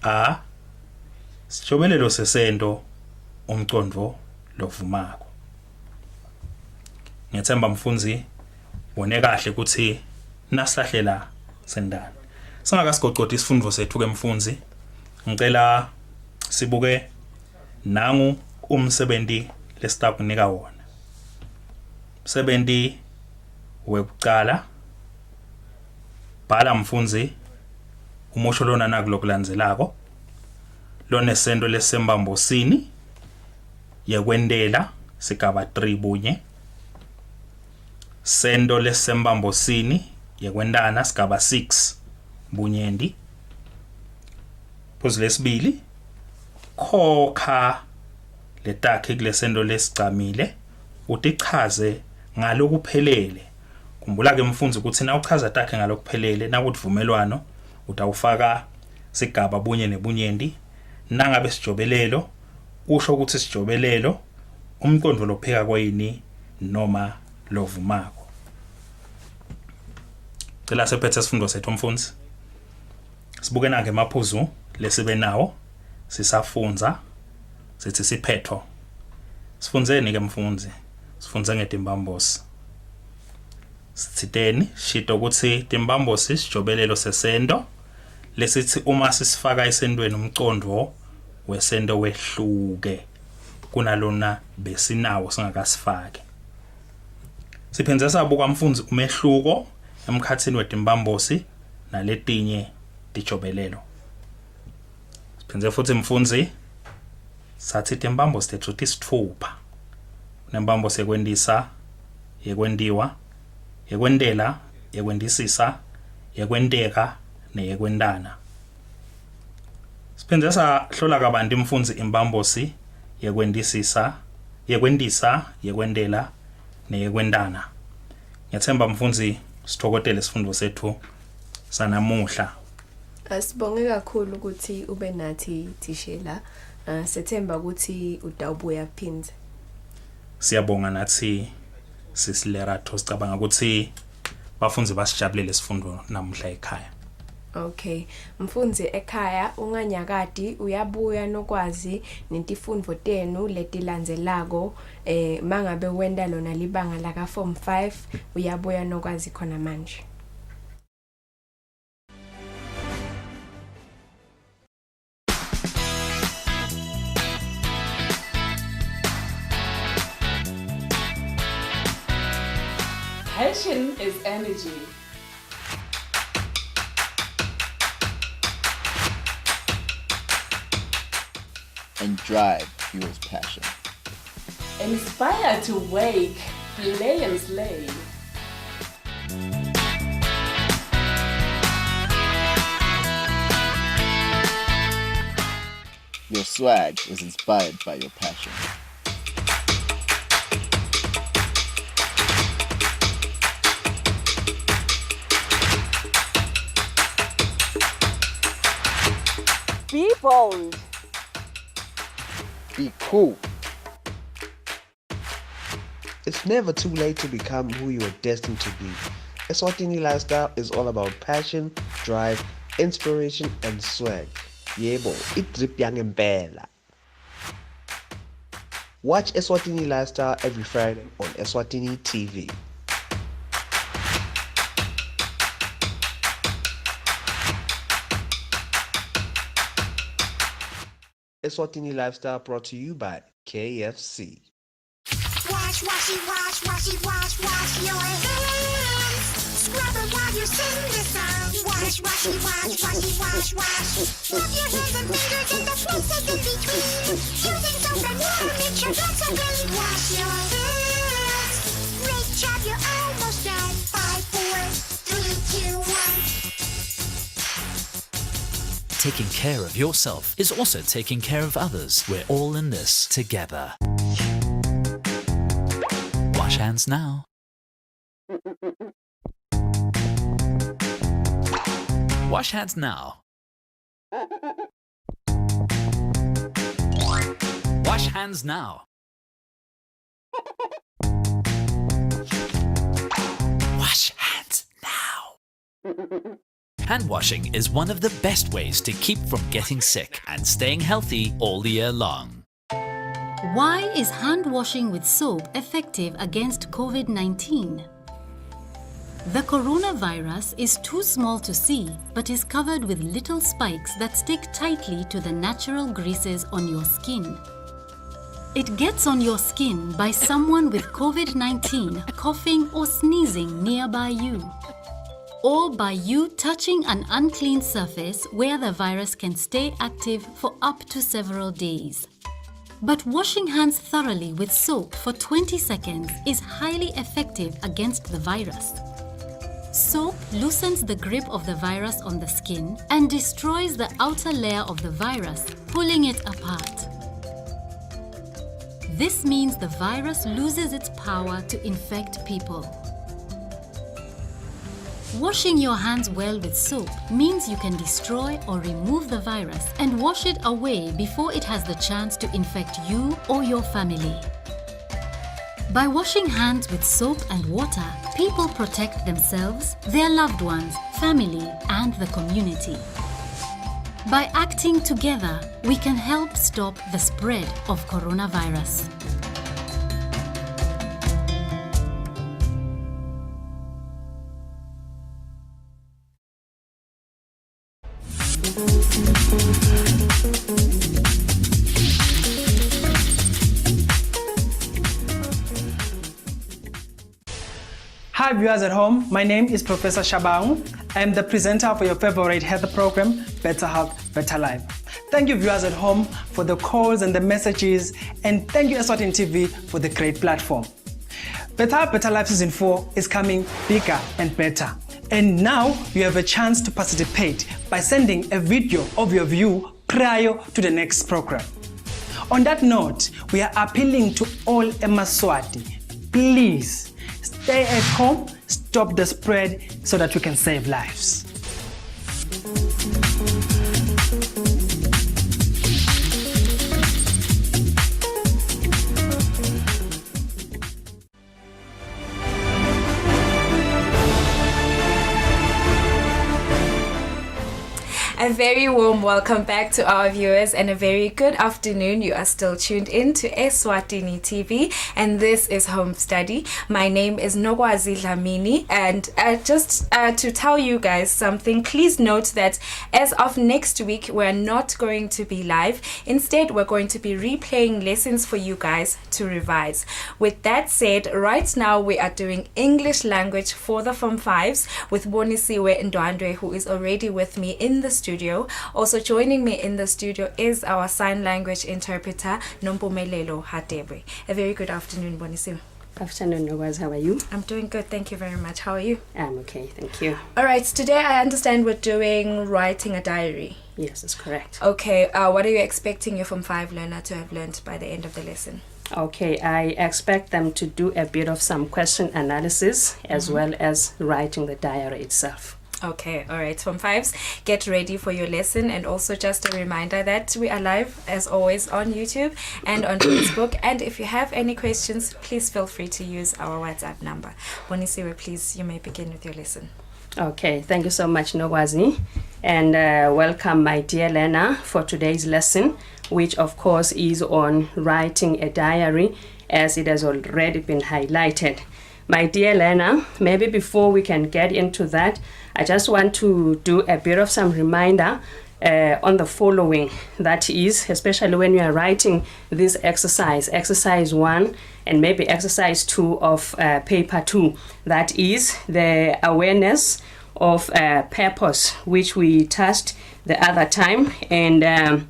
a sijobelelo sesento umcondvo lovumako ngethemba mfundzi wone kahle ukuthi naslahlela sendana singakasigoqodi isifundo sethu ke mfundzi ngicela sibuke nangu umsebenzi lesitaku nika wona umsebenzi wekuqala bhala mfundzi umusho lona nakulokulandzelako lonesento lesembambosini yekwendela sigaba 3 bunye sento lesembambosini yekwendana sigaba 6 bunyendi phuzu lesibili khokha letakhe kulesento lesicamile utichaze ngalokuphelele kumbula ke mfundzi ukuthi na uchaza takhe ngalokuphelele nakuvumelwano utawufaka sigaba bunye nebunyendi nangabe sijobelelo usho ukuthi sijobelelo umcondvo lopheka kwayini noma lovumako cela sephethe isifundo sethu mfundzi sibuke nange maphuzu lesibe nawo sisafundza sithi siphetho sifundzeni ke mfundzi sifunze ngetimbambosi sithiteni shito ukuthi timbambosi sijobelelo sesento lesithi uma sisifaka esentweni umcondvo wesento wehluke kunalona besinawo singakasifaki siphenze sabuka mfundzi umehluko emkhathini wetimbambosi naletinye tijobelelo siphenze futhi mfundzi sathi timbambosi tethu tisithupha nembambosi yekwendisa yekwendiwa yekwendela yekwendisisa yekwenteka neyekwendana siphenze sahlola kabanti mfundzi imbambosi yekwendisisa yekwendisa yekwendela neyekwendana ngiyathemba mfundzi sithokotele isifundo sethu sanamuhla Asibonge kakhulu ukuthi ube nathi tishela sethemba ukuthi utawubuya kuphindze siyabonga nathi sisilerato sicabanga ukuthi bafundzi basijabulele isifundo namuhla ekhaya Okay mfundzi ekhaya unganyakati uyabuya nokwazi nentifundo tenu letilandzelako mangabe wenda lona libanga la ka form 5 uyabuya nokwazi khona manje Passion is energy. And drive fuels passion. Inspire to wake, play and slay. Your swag is inspired by your passion. Be bold. Be cool. It's never too late to become who you are destined to be. Eswatini lifestyle is all about passion, drive, inspiration, and swag. Yebo, idrip yangempela. Watch Eswatini lifestyle every Friday on Eswatini TV. Eswatini lifestyle brought to you by KFC. Wash your hands. Rub it while you sing the song. Wash, washy, wash, washy, wash, wash. Rub your hands and fingers and the places in between. Using soap and water makes your blood so clean. Wash your hands. Great job, you're almost done. 5, 4, 3, 2, 1. Taking care of yourself is also taking care of others. We're all in this together. Wash hands now. Wash hands now. Wash hands now. Wash hands now. Hand washing is one of the best ways to keep from getting sick and staying healthy all the year long. Why is hand washing with soap effective against COVID-19? The coronavirus is too small to see, but is covered with little spikes that stick tightly to the natural greases on your skin. It gets on your skin by someone with COVID-19 coughing or sneezing nearby you, or by you touching an unclean surface where the virus can stay active for up to several days. But washing hands thoroughly with soap for 20 seconds is highly effective against the virus. Soap loosens the grip of the virus on the skin and destroys the outer layer of the virus, pulling it apart. This means the virus loses its power to infect people. Washing your hands well with soap means you can destroy or remove the virus and wash it away before it has the chance to infect you or your family. By washing hands with soap and water, people protect themselves, their loved ones, family, and the community. By acting together, we can help stop the spread of coronavirus. Hi viewers at home, my name is Professor Shabang. I am the presenter for your favorite health program, Better Health, Better Life. Thank you viewers at home for the calls and the messages, and thank you Eswatini TV for the great platform. Better Health, Better Life Season 4 is coming bigger and better. And now you have a chance to participate by sending a video of your view prior to the next program. On that note, we are appealing to all Eswatini. Please, stay at home, stop the spread so that we can save lives. A very warm welcome back to our viewers and a very good afternoon. You are still tuned in to Eswatini TV and this is Home Study. My name is Nogwazi Dlamini, and just to tell you guys something, please note that as of next week we're not going to be live. Instead, we're going to be replaying lessons for you guys to revise. With that said, right now we are doing English language for the Form 5s with Bonisiwe Ndwandwe, who is already with me in the studio. Also joining me in the studio is our sign language interpreter, Nompumelelo Hatebe. A very good afternoon, Bonisiwe. Afternoon, Nogwazi. How are you? I'm doing good, thank you very much. How are you? I'm okay, thank you. All right, today I understand we're doing writing a diary. Yes, that's correct. Okay, what are you expecting your Form 5 learner to have learned by the end of the lesson? Okay, I expect them to do a bit of some question analysis as well as writing the diary itself. Okay, all right, Form 5s, get ready for your lesson. And also just a reminder that we are live as always on YouTube and on Facebook, and if you have any questions, please feel free to use our WhatsApp number. Bonisiwe, please, you may begin with your lesson. Okay, thank you so much, Nogwazi, and welcome my dear learner for today's lesson, which of course is on writing a diary, as it has already been highlighted. My dear learner, maybe before we can get into that, I just want to do a bit of some reminder on the following. That is, especially when you are writing this exercise 1 and maybe exercise 2 of paper 2. That is the awareness of purpose, which we touched the other time. And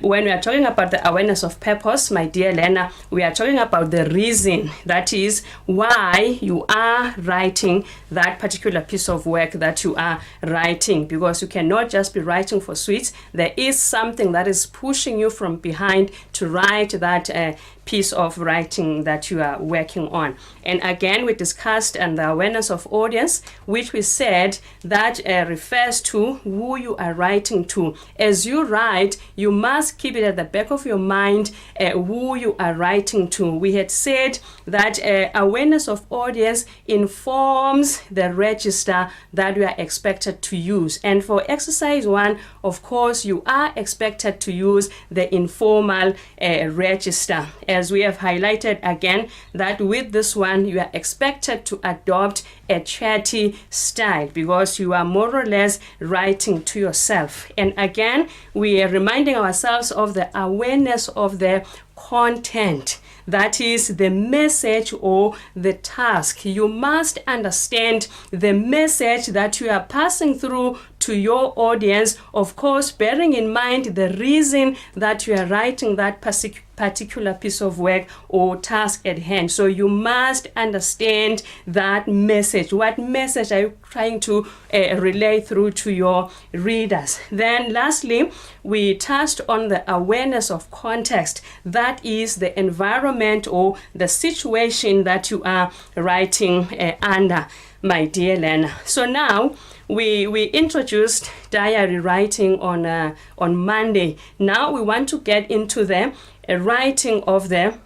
when we are talking about the awareness of purpose, my dear learner, we are talking about the reason, that is why you are writing that particular piece of work that you are writing, because you cannot just be writing for sweets. There is something that is pushing you from behind to write that piece of writing that you are working on. And again, we discussed the awareness of audience, which we said that refers to who you are writing to. As you write, you must keep it at the back of your mind who you are writing to. We had said that awareness of audience informs the register that you are expected to use. And for exercise 1, of course, you are expected to use the informal register. As we have highlighted again, that with this one, you are expected to adopt a chatty style because you are more or less writing to yourself. And again, we are reminding ourselves of the awareness of the content. That is the message or the task. You must understand the message that you are passing through to your audience, of course, bearing in mind the reason that you are writing that particular piece of work or task at hand. So you must understand that message. What message are you trying to relay through to your readers? Then lastly, we touched on the awareness of context. That is the environment or the situation that you are writing under, my dear learner. So now we introduced diary writing on Monday. Now we want to get into the writing of the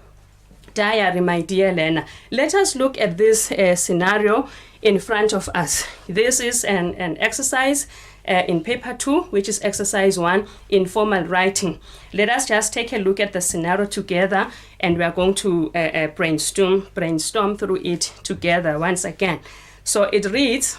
diary, my dear learner. Let us look at this scenario in front of us. This is an exercise in paper 2, which is exercise 1, informal writing. Let us just take a look at the scenario together, and we are going to brainstorm through it together once again. So it reads,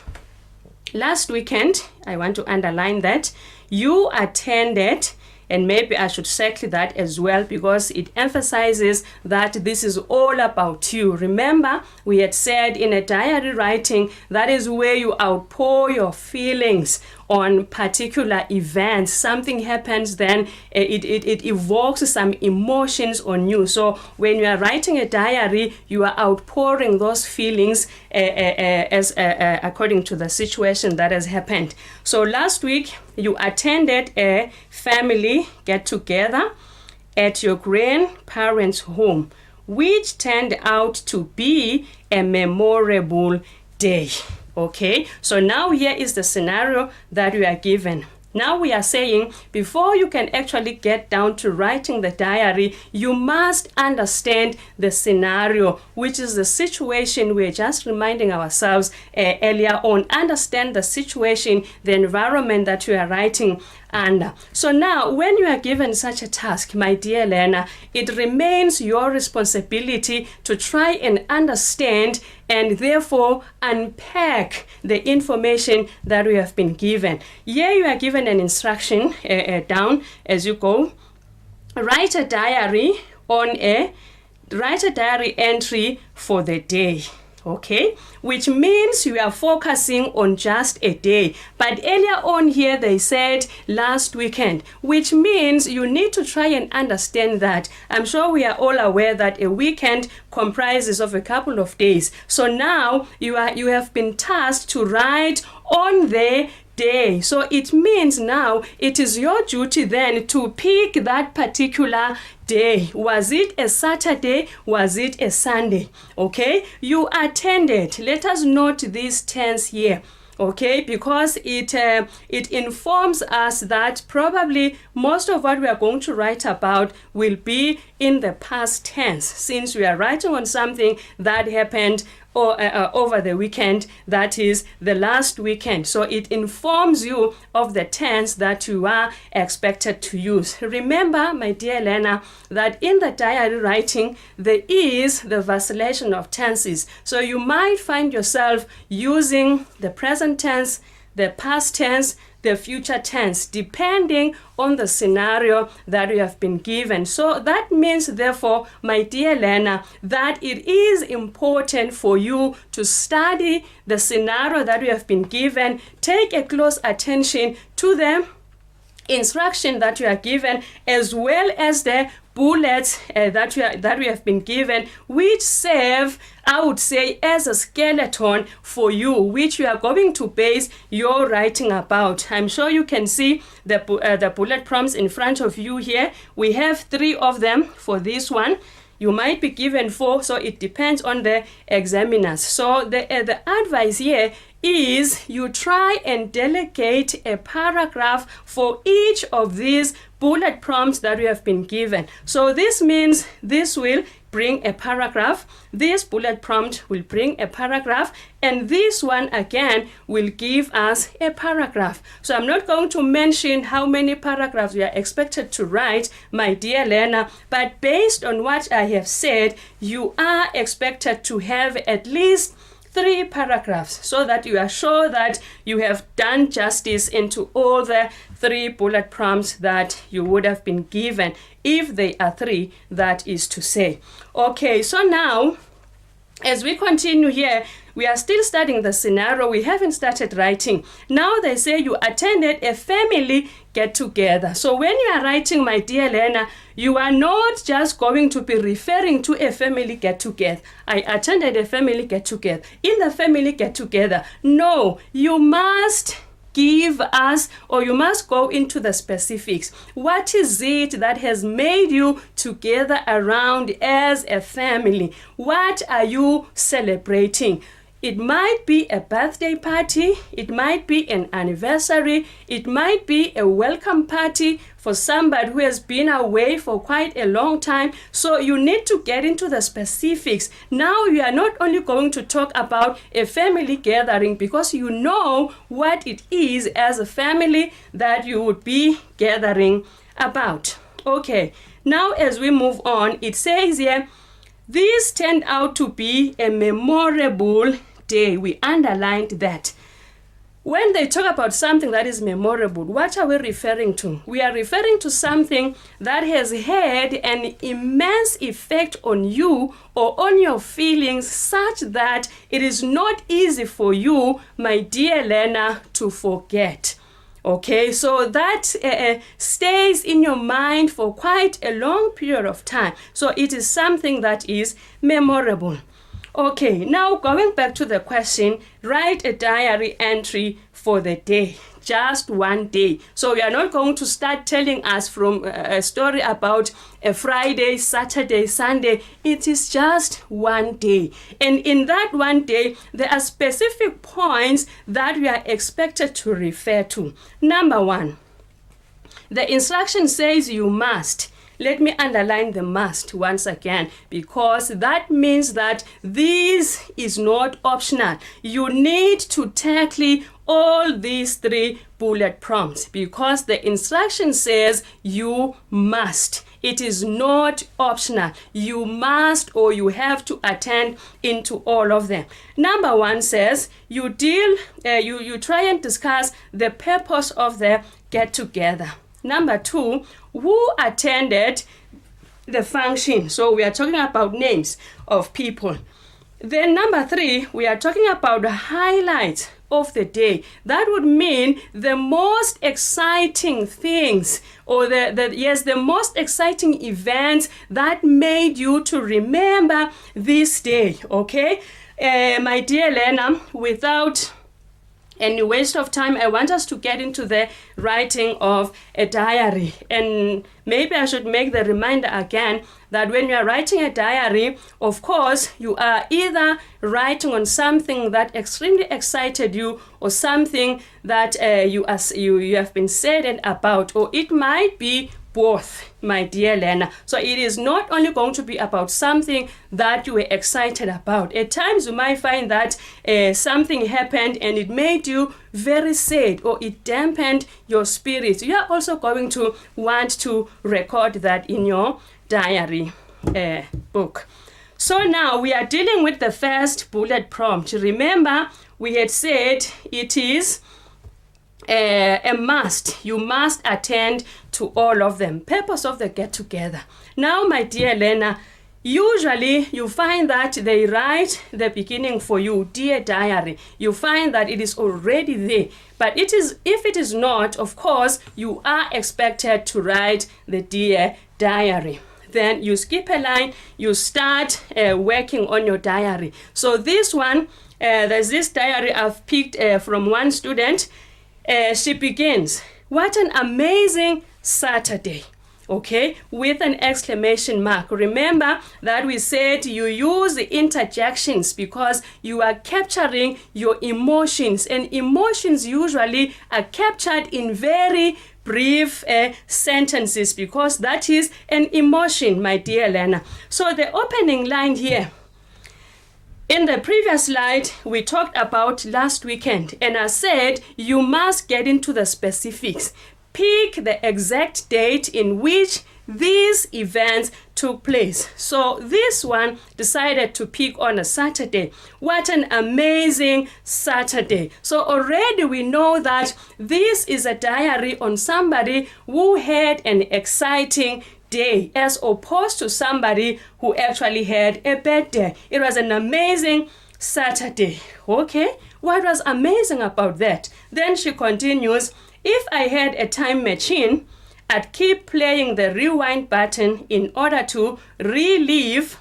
last weekend, I want to underline that, you attended, and maybe I should circle that as well because it emphasizes that this is all about you. Remember, we had said in a diary writing, that is where you outpour your feelings on particular events. Something happens, then it evokes some emotions on you. So when you are writing a diary, you are outpouring those feelings as according to the situation that has happened. So last week, you attended a family get-together at your grandparents' home, which turned out to be a memorable day. Okay, so now here is the scenario that we are given. Now we are saying, before you can actually get down to writing the diary, you must understand the scenario, which is the situation we're just reminding ourselves earlier on. Understand the situation, the environment that you are writing under. So now, when you are given such a task, my dear learner, it remains your responsibility to try and understand and therefore unpack the information that we have been given. Here you are given an instruction down as you go. Write a diary entry for the day. Okay, which means you are focusing on just a day. But earlier on here, they said last weekend, which means you need to try and understand that. I'm sure we are all aware that a weekend comprises of a couple of days. So now you have been tasked to write on the day. So it means now it is your duty then to pick that particular day. Was it a Saturday? Was it a Sunday? Okay, you attended. Let us note this tense here. Okay, because it informs us that probably most of what we are going to write about will be in the past tense, since we are writing on something that happened over the weekend, that is the last weekend. So it informs you of the tense that you are expected to use. Remember, my dear learner, that in the diary writing, there is the vacillation of tenses. So you might find yourself using the present tense, the past tense, the future tense, depending on the scenario that you have been given. So that means, therefore, my dear learner, that it is important for you to study the scenario that you have been given, take a close attention to the instruction that you are given, as well as the bullets that we have been given, which serve, I would say, as a skeleton for you, which you are going to base your writing about. I'm sure you can see the bullet prompts in front of you here. We have 3 of them for this one. You might be given 4, so it depends on the examiners. So the advice here is you try and delegate a paragraph for each of these bullet prompts that you have been given. So this means this will bring a paragraph, this bullet prompt will bring a paragraph, and this one again will give us a paragraph. So I'm not going to mention how many paragraphs you are expected to write, my dear learner, but based on what I have said, you are expected to have at least 3 paragraphs, so that you are sure that you have done justice into all the 3 bullet prompts that you would have been given, if they are 3, that is to say. Okay, so now, as we continue here, we are still studying the scenario. We haven't started writing. Now they say you attended a family get-together. So when you are writing, my dear learner, you are not just going to be referring to a family get-together. I attended a family get-together. In the family get-together, no, you must give us, or you must go into the specifics. What is it that has made you together around as a family? What are you celebrating? It might be a birthday party, it might be an anniversary, it might be a welcome party for somebody who has been away for quite a long time. So you need to get into the specifics. Now you are not only going to talk about a family gathering, because you know what it is as a family that you would be gathering about. Okay, now as we move on, it says here, this turned out to be a memorable day. We underlined that. When they talk about something that is memorable, what are we referring to? We are referring to something that has had an immense effect on you or on your feelings, such that it is not easy for you, my dear learner, to forget. Okay, so that stays in your mind for quite a long period of time. So it is something that is memorable. Okay, now going back to the question, write a diary entry for the day. Just one day. So we are not going to start telling us from a story about a Friday, Saturday, Sunday. It is just one day. And in that one day, there are specific points that we are expected to refer to. Number 1, the instruction says you must. Let me underline the must once again, because that means that this is not optional. You need to tackle all these 3 bullet prompts, because the instruction says you must. It is not optional. You must, or you have to attend into all of them. Number 1 says you try and discuss the purpose of the get-together. Number 2, who attended the function? So we are talking about names of people. Then number 3, we are talking about the highlights of the day. That would mean the most exciting things, or the most exciting events that made you to remember this day. Okay, my dear learner, without any waste of time, I want us to get into the writing of a diary. And maybe I should make the reminder again that when you are writing a diary, of course, you are either writing on something that extremely excited you, or something that you have been saddened about, or it might be both, my dear learner. So it is not only going to be about something that you were excited about. At times you might find that something happened and it made you very sad, or it dampened your spirits. You are also going to want to record that in your diary book. So now we are dealing with the first bullet prompt. Remember, we had said it is a must. You must attend to all of them. Purpose of the get-together. Now, my dear Lena, usually you find that they write the beginning for you, dear diary. You find that it is already there. But if it is not, of course, you are expected to write the dear diary. Then you skip a line, you start working on your diary. So this one, there's this diary I've picked from one student. She begins, what an amazing Saturday. Okay, with an exclamation mark. Remember that we said you use the interjections because you are capturing your emotions, and emotions usually are captured in very brief sentences because that is an emotion, my dear Lena. So the opening line here, in the previous slide, we talked about last weekend, and I said you must get into the specifics. Pick the exact date in which these events took place. So this one decided to pick on a Saturday. What an amazing Saturday. So already we know that this is a diary on somebody who had an exciting day as opposed to somebody who actually had a bad day. It was an amazing Saturday. Okay, what was amazing about that? Then she continues, if I had a time machine, I'd keep playing the rewind button in order to relive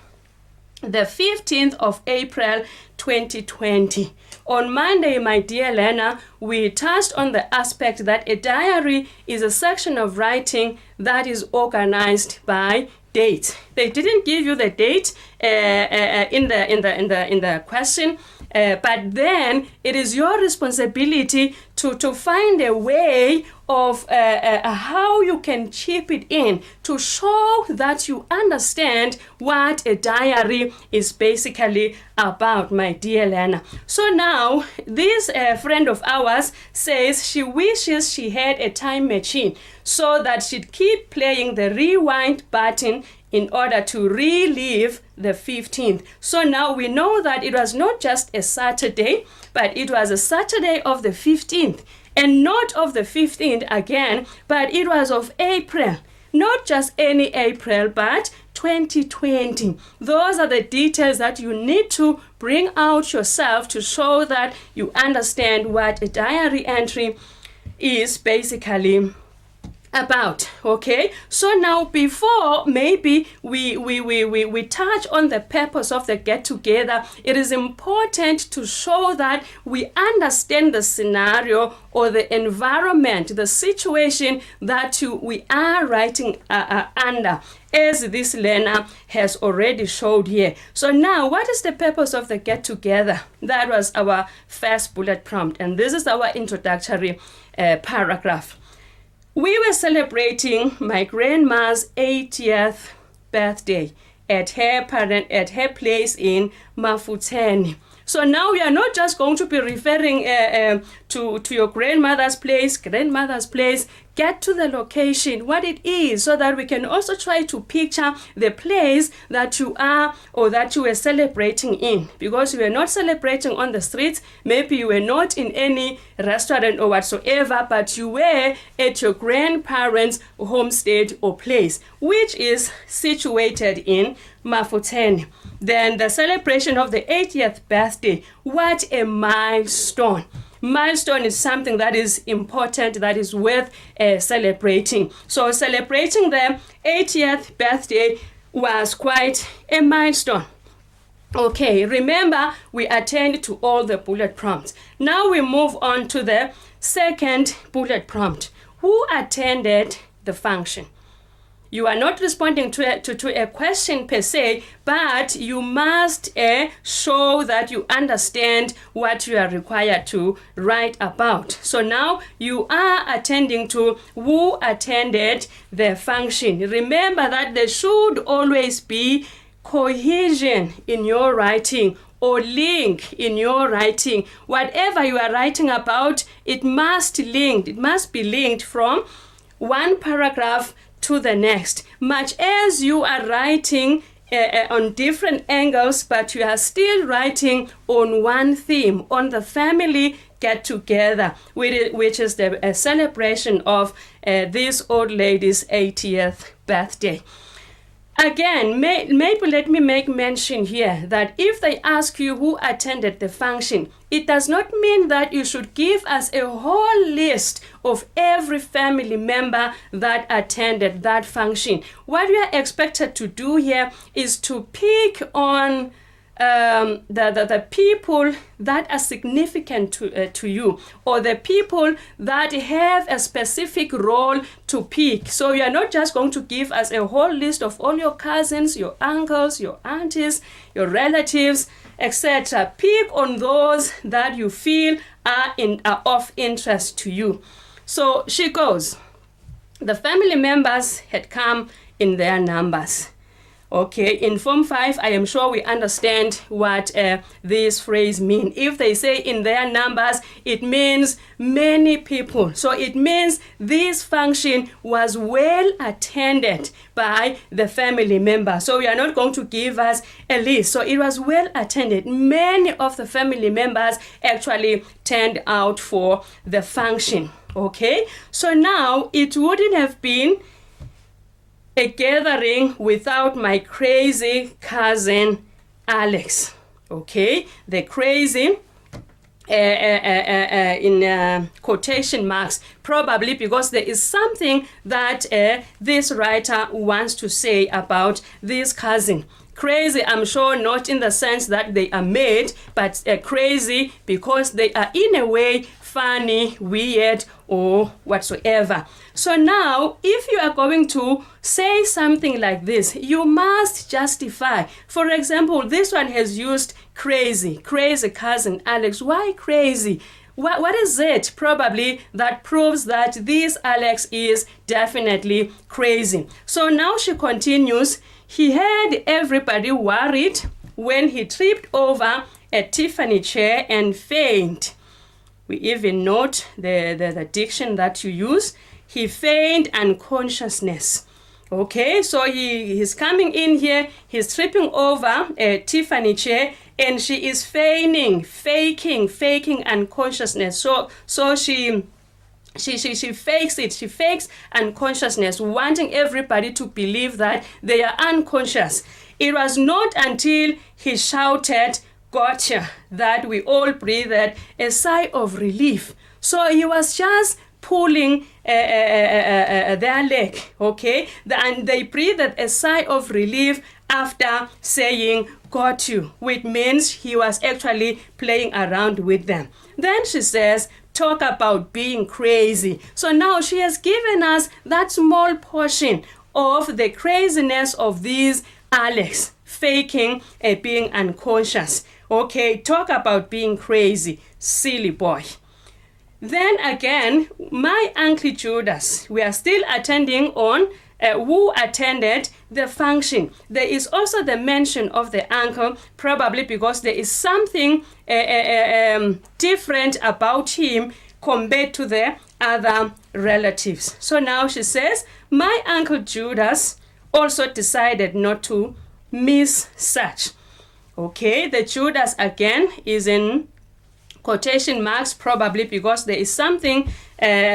the 15th of April 2020. On Monday, my dear Lena, we touched on the aspect that a diary is a section of writing that is organized by date. They didn't give you the date in the question, but then it is your responsibility to find a way of how you can chip it in to show that you understand what a diary is basically about, my dear Lena. So now, this friend of ours says she wishes she had a time machine so that she'd keep playing the rewind button in order to relive the 15th. So now we know that it was not just a Saturday, but it was a Saturday of the 15th. And not of the 15th again, but it was of April. Not just any April, but 2020. Those are the details that you need to bring out yourself to show that you understand what a diary entry is basically about. Okay, so now before maybe we touch on the purpose of the get together, it is important to show that we understand the scenario or the environment, the situation that we are writing under, as this learner has already showed here. So now, what is the purpose of the get together? That was our first bullet prompt, and this is our introductory paragraph. We were celebrating my grandma's 80th birthday at her place in Mafuteni. So now we are not just going to be referring to your grandmother's place. Get to the location, what it is, so that we can also try to picture the place that you are or that you were celebrating in. Because you were not celebrating on the streets, maybe you were not in any restaurant or whatsoever, but you were at your grandparents' homestead or place, which is situated in Mafuteni. Then the celebration of the 80th birthday, what a milestone. Milestone is something that is important, that is worth celebrating. So celebrating the 80th birthday was quite a milestone. Okay, remember we attend to all the bullet prompts. Now we move on to the second bullet prompt. Who attended the function? You are not responding to a question per se, but you must show that you understand what you are required to write about. So now you are attending to who attended the function. Remember that there should always be cohesion in your writing or link in your writing. Whatever you are writing about, it must be linked from one paragraph to the next. Much as you are writing on different angles, but you are still writing on one theme, on the family get together, which is the celebration of this old lady's 80th birthday. Again, maybe let me make mention here that if they ask you who attended the function, it does not mean that you should give us a whole list of every family member that attended that function. What we are expected to do here is to pick on the people that are significant to you, or the people that have a specific role to pick. So you are not just going to give us a whole list of all your cousins, your uncles, your aunties, your relatives, etc. Pick on those that you feel are of interest to you. So she goes, the family members had come in their numbers. Okay, in Form 5, I am sure we understand what this phrase means. If they say in their numbers, it means many people. So it means this function was well attended by the family members. So you are not going to give us a list. So it was well attended. Many of the family members actually turned out for the function. Okay, so now it wouldn't have been a gathering without my crazy cousin Alex. Okay, the crazy in quotation marks, probably because there is something that this writer wants to say about this cousin. Crazy, I'm sure, not in the sense that they are made, but crazy because they are in a way funny, weird, or whatsoever. So now, if you are going to say something like this, you must justify. For example, this one has used crazy cousin Alex. Why crazy? What is it probably that proves that this Alex is definitely crazy? So now she continues, he had everybody worried when he tripped over a Tiffany chair and fainted. We even note the diction that you use. He feigned unconsciousness. Okay, so he's coming in here, he's tripping over a Tiffany chair, and she is faking unconsciousness. So she fakes it. She fakes unconsciousness, wanting everybody to believe that they are unconscious. It was not until he shouted, "Gotcha," that we all breathed a sigh of relief. So he was just pulling their leg, okay? And they breathed a sigh of relief after saying, "Got you," which means he was actually playing around with them. Then she says, talk about being crazy. So now she has given us that small portion of the craziness of these Alex, faking being unconscious. Okay, talk about being crazy, silly boy. Then again, my Uncle Judas, we are still attending on who attended the function. There is also the mention of the uncle, probably because there is something different about him compared to the other relatives. So now she says, my Uncle Judas also decided not to miss such. Okay, the Judas again is in quotation marks, probably because there is something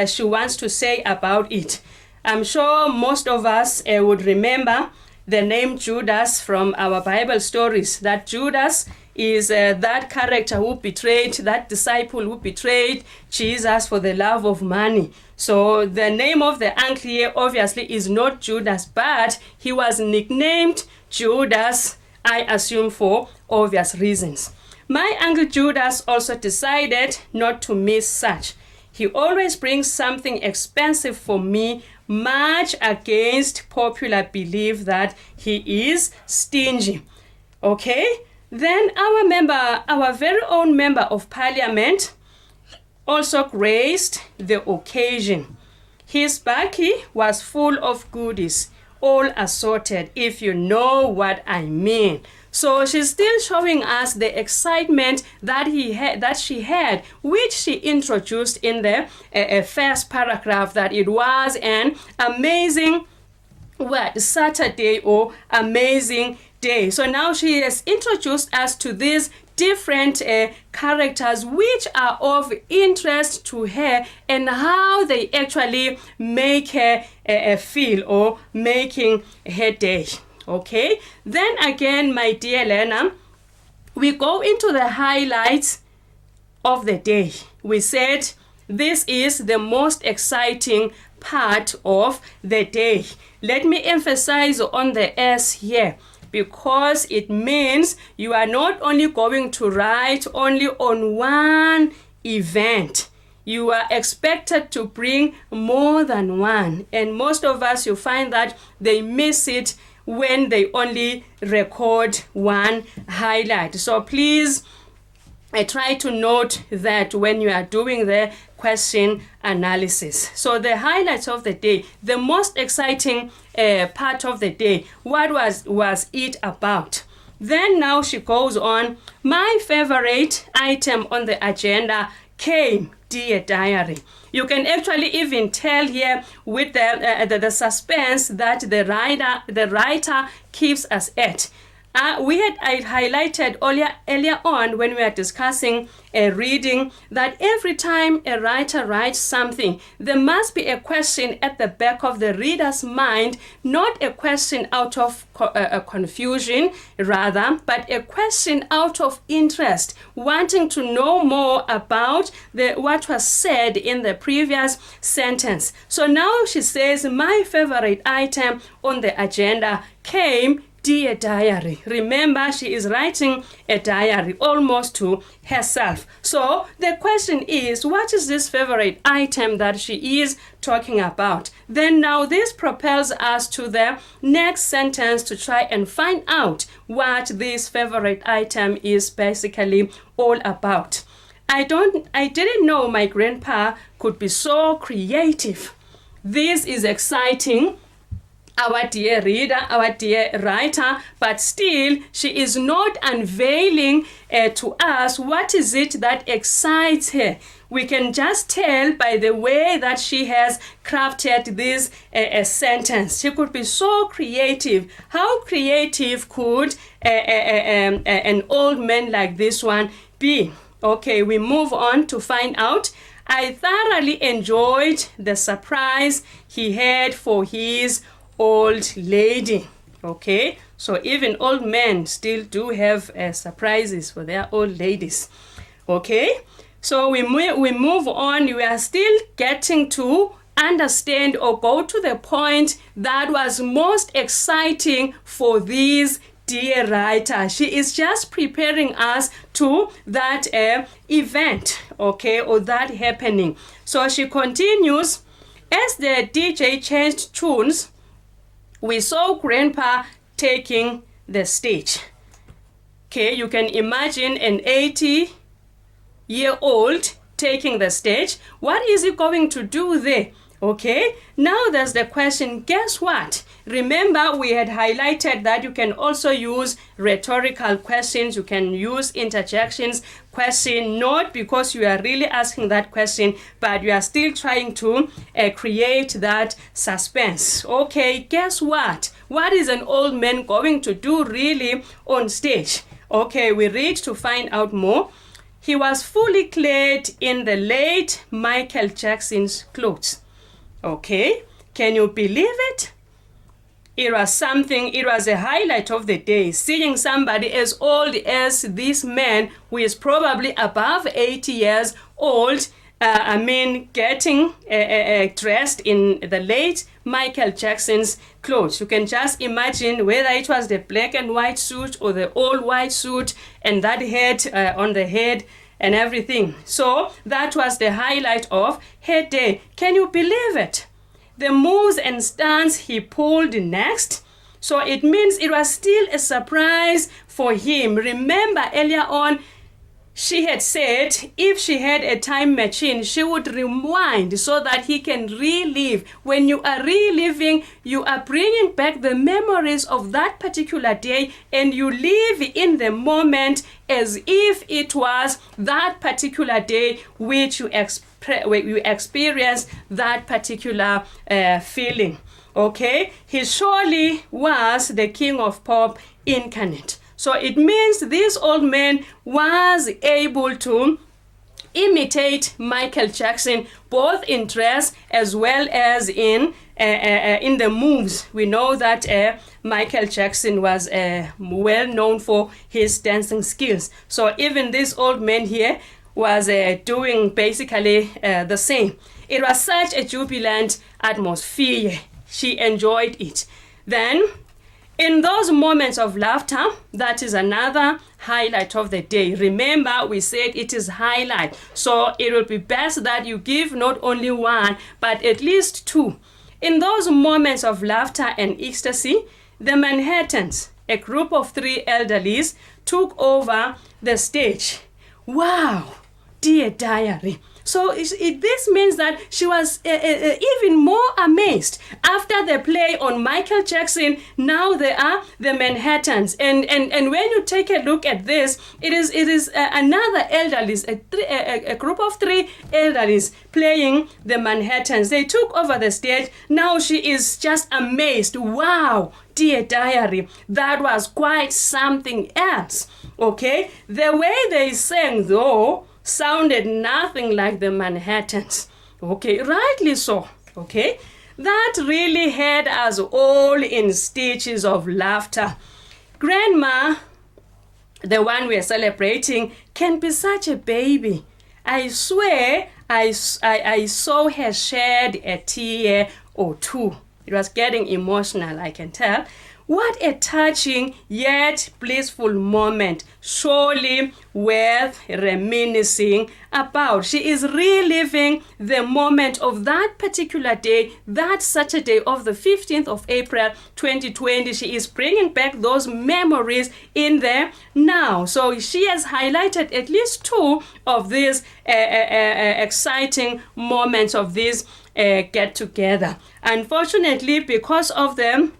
she wants to say about it. I'm sure most of us would remember the name Judas from our Bible stories, that Judas is that character who betrayed, that disciple who betrayed Jesus for the love of money. So the name of the uncle here obviously is not Judas, but he was nicknamed Judas, I assume for obvious reasons. My Uncle Judas also decided not to miss such. He always brings something expensive for me, much against popular belief that he is stingy. Okay? Then our very own member of parliament also graced the occasion. His bakkie was full of goodies, all assorted, if you know what I mean. So she's still showing us the excitement that she had, which she introduced in the first paragraph, that it was an amazing Saturday or amazing day. So now she has introduced us to these different characters which are of interest to her and how they actually make her feel or making her day. Okay, then again, my dear learner, we go into the highlights of the day. We said this is the most exciting part of the day. Let me emphasize on the S here, because it means you are not only going to write only on one event. You are expected to bring more than one. And most of us, you find that they miss it when they only record one highlight. So please try to note that when you are doing the question analysis. So the highlights of the day, the most exciting part of the day, what was it about? Then now she goes on, my favorite item on the agenda came, dear diary. You can actually even tell here with the suspense that the writer keeps us at. I highlighted earlier on when we were discussing a reading that every time a writer writes something, there must be a question at the back of the reader's mind, not a question out of confusion rather, but a question out of interest, wanting to know more about what was said in the previous sentence. So now she says, my favorite item on the agenda came, dear diary. Remember, she is writing a diary almost to herself. So the question is, what is this favorite item that she is talking about? Then now this propels us to the next sentence to try and find out what this favorite item is basically all about. I didn't know my grandpa could be so creative. This is exciting, our dear reader, our dear writer, but still she is not unveiling to us what is it that excites her. We can just tell by the way that she has crafted this sentence. She could be so creative. How creative could an old man like this one be? Okay, we move on to find out. I thoroughly enjoyed the surprise he had for his old lady. Okay, so even old men still do have surprises for their old ladies. Okay, so we move on. We are still getting to understand or go to the point that was most exciting for this dear writer. She is just preparing us to that event, okay, or that happening. So she continues, as the DJ changed tunes, we saw Grandpa taking the stage. Okay, you can imagine an 80-year-old taking the stage. What is he going to do there? Okay, now there's the question, guess what? Remember, we had highlighted that you can also use rhetorical questions, you can use interjections, question, not because you are really asking that question, but you are still trying to create that suspense. Okay, guess what? What is an old man going to do really on stage? Okay, we read to find out more. He was fully clad in the late Michael Jackson's clothes. Okay, can you believe it? It was a highlight of the day, seeing somebody as old as this man who is probably above 80 years old, getting dressed in the late Michael Jackson's clothes. You can just imagine whether it was the black and white suit or the all white suit and that head on the head and everything. So that was the highlight of her day. Can you believe it? The moves and stunts he pulled next. So it means it was still a surprise for him. Remember earlier on, she had said if she had a time machine, she would rewind so that he can relive. When you are reliving, you are bringing back the memories of that particular day and you live in the moment as if it was that particular day which you experience that particular feeling. Okay, he surely was the king of pop incarnate. So it means this old man was able to imitate Michael Jackson, both in dress as well as in the moves. We know that Michael Jackson was well known for his dancing skills. So even this old man here was doing basically the same. It was such a jubilant atmosphere. She enjoyed it. Then, in those moments of laughter, that is another highlight of the day. Remember, we said it is highlight. So it will be best that you give not only one, but at least two. In those moments of laughter and ecstasy, the Manhattans, a group of 3 elderlies, took over the stage. Wow, dear diary. So this means that she was even more amazed. After the play on Michael Jackson, now they are the Manhattans. And when you take a look at this, it is another elderlies, a group of 3 elderlies playing the Manhattans. They took over the stage. Now she is just amazed. Wow, dear diary, that was quite something else. Okay, the way they sang though sounded nothing like the Manhattans. Okay, rightly so. Okay, that really had us all in stitches of laughter. Grandma, the one we are celebrating, can be such a baby. I swear I saw her shed a tear or two. It was getting emotional, I can tell. What a touching yet blissful moment, surely worth reminiscing about. She is reliving the moment of that particular day, that Saturday of the 15th of April 2020. She is bringing back those memories in there now. So she has highlighted at least 2 of these exciting moments of this get together. Unfortunately, because of them,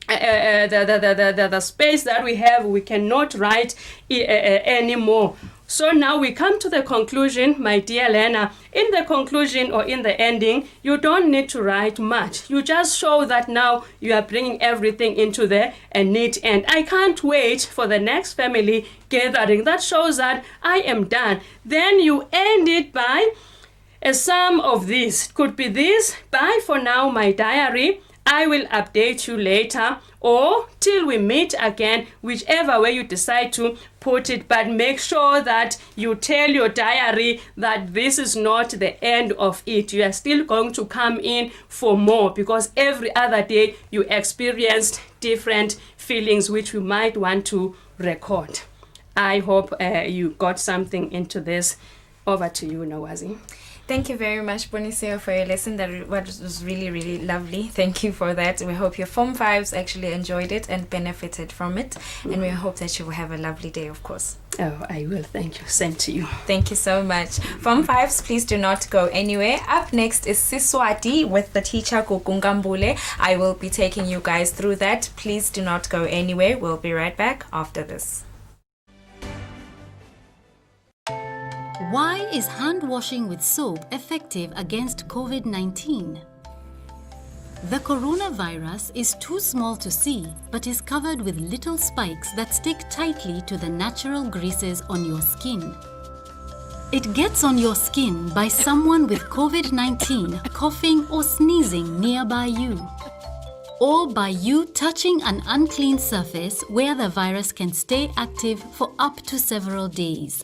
the space that we have, we cannot write anymore. So now we come to the conclusion, my dear Lena. In the conclusion or in the ending, you don't need to write much. You just show that now you are bringing everything into the neat end. I can't wait for the next family gathering. That shows that I am done. Then you end it by a sum of this. Could be this. Bye for now, my diary. I will update you later or till we meet again, whichever way you decide to put it. But make sure that you tell your diary that this is not the end of it. You are still going to come in for more, because every other day you experienced different feelings which we might want to record. I hope you got something into this. Over to you, Nawazi. Thank you very much, Boniseo, for your lesson. That was really, really lovely. Thank you for that. We hope your Form 5s actually enjoyed it and benefited from it. And we hope that you will have a lovely day, of course. Oh, I will. Thank you. Same to you. Thank you so much. Form 5s, please do not go anywhere. Up next is Siswati with the teacher Kukungambule. I will be taking you guys through that. Please do not go anywhere. We'll be right back after this. Why is hand washing with soap effective against COVID-19? The coronavirus is too small to see, but is covered with little spikes that stick tightly to the natural greases on your skin. It gets on your skin by someone with COVID-19 coughing or sneezing nearby you, or by you touching an unclean surface where the virus can stay active for up to several days.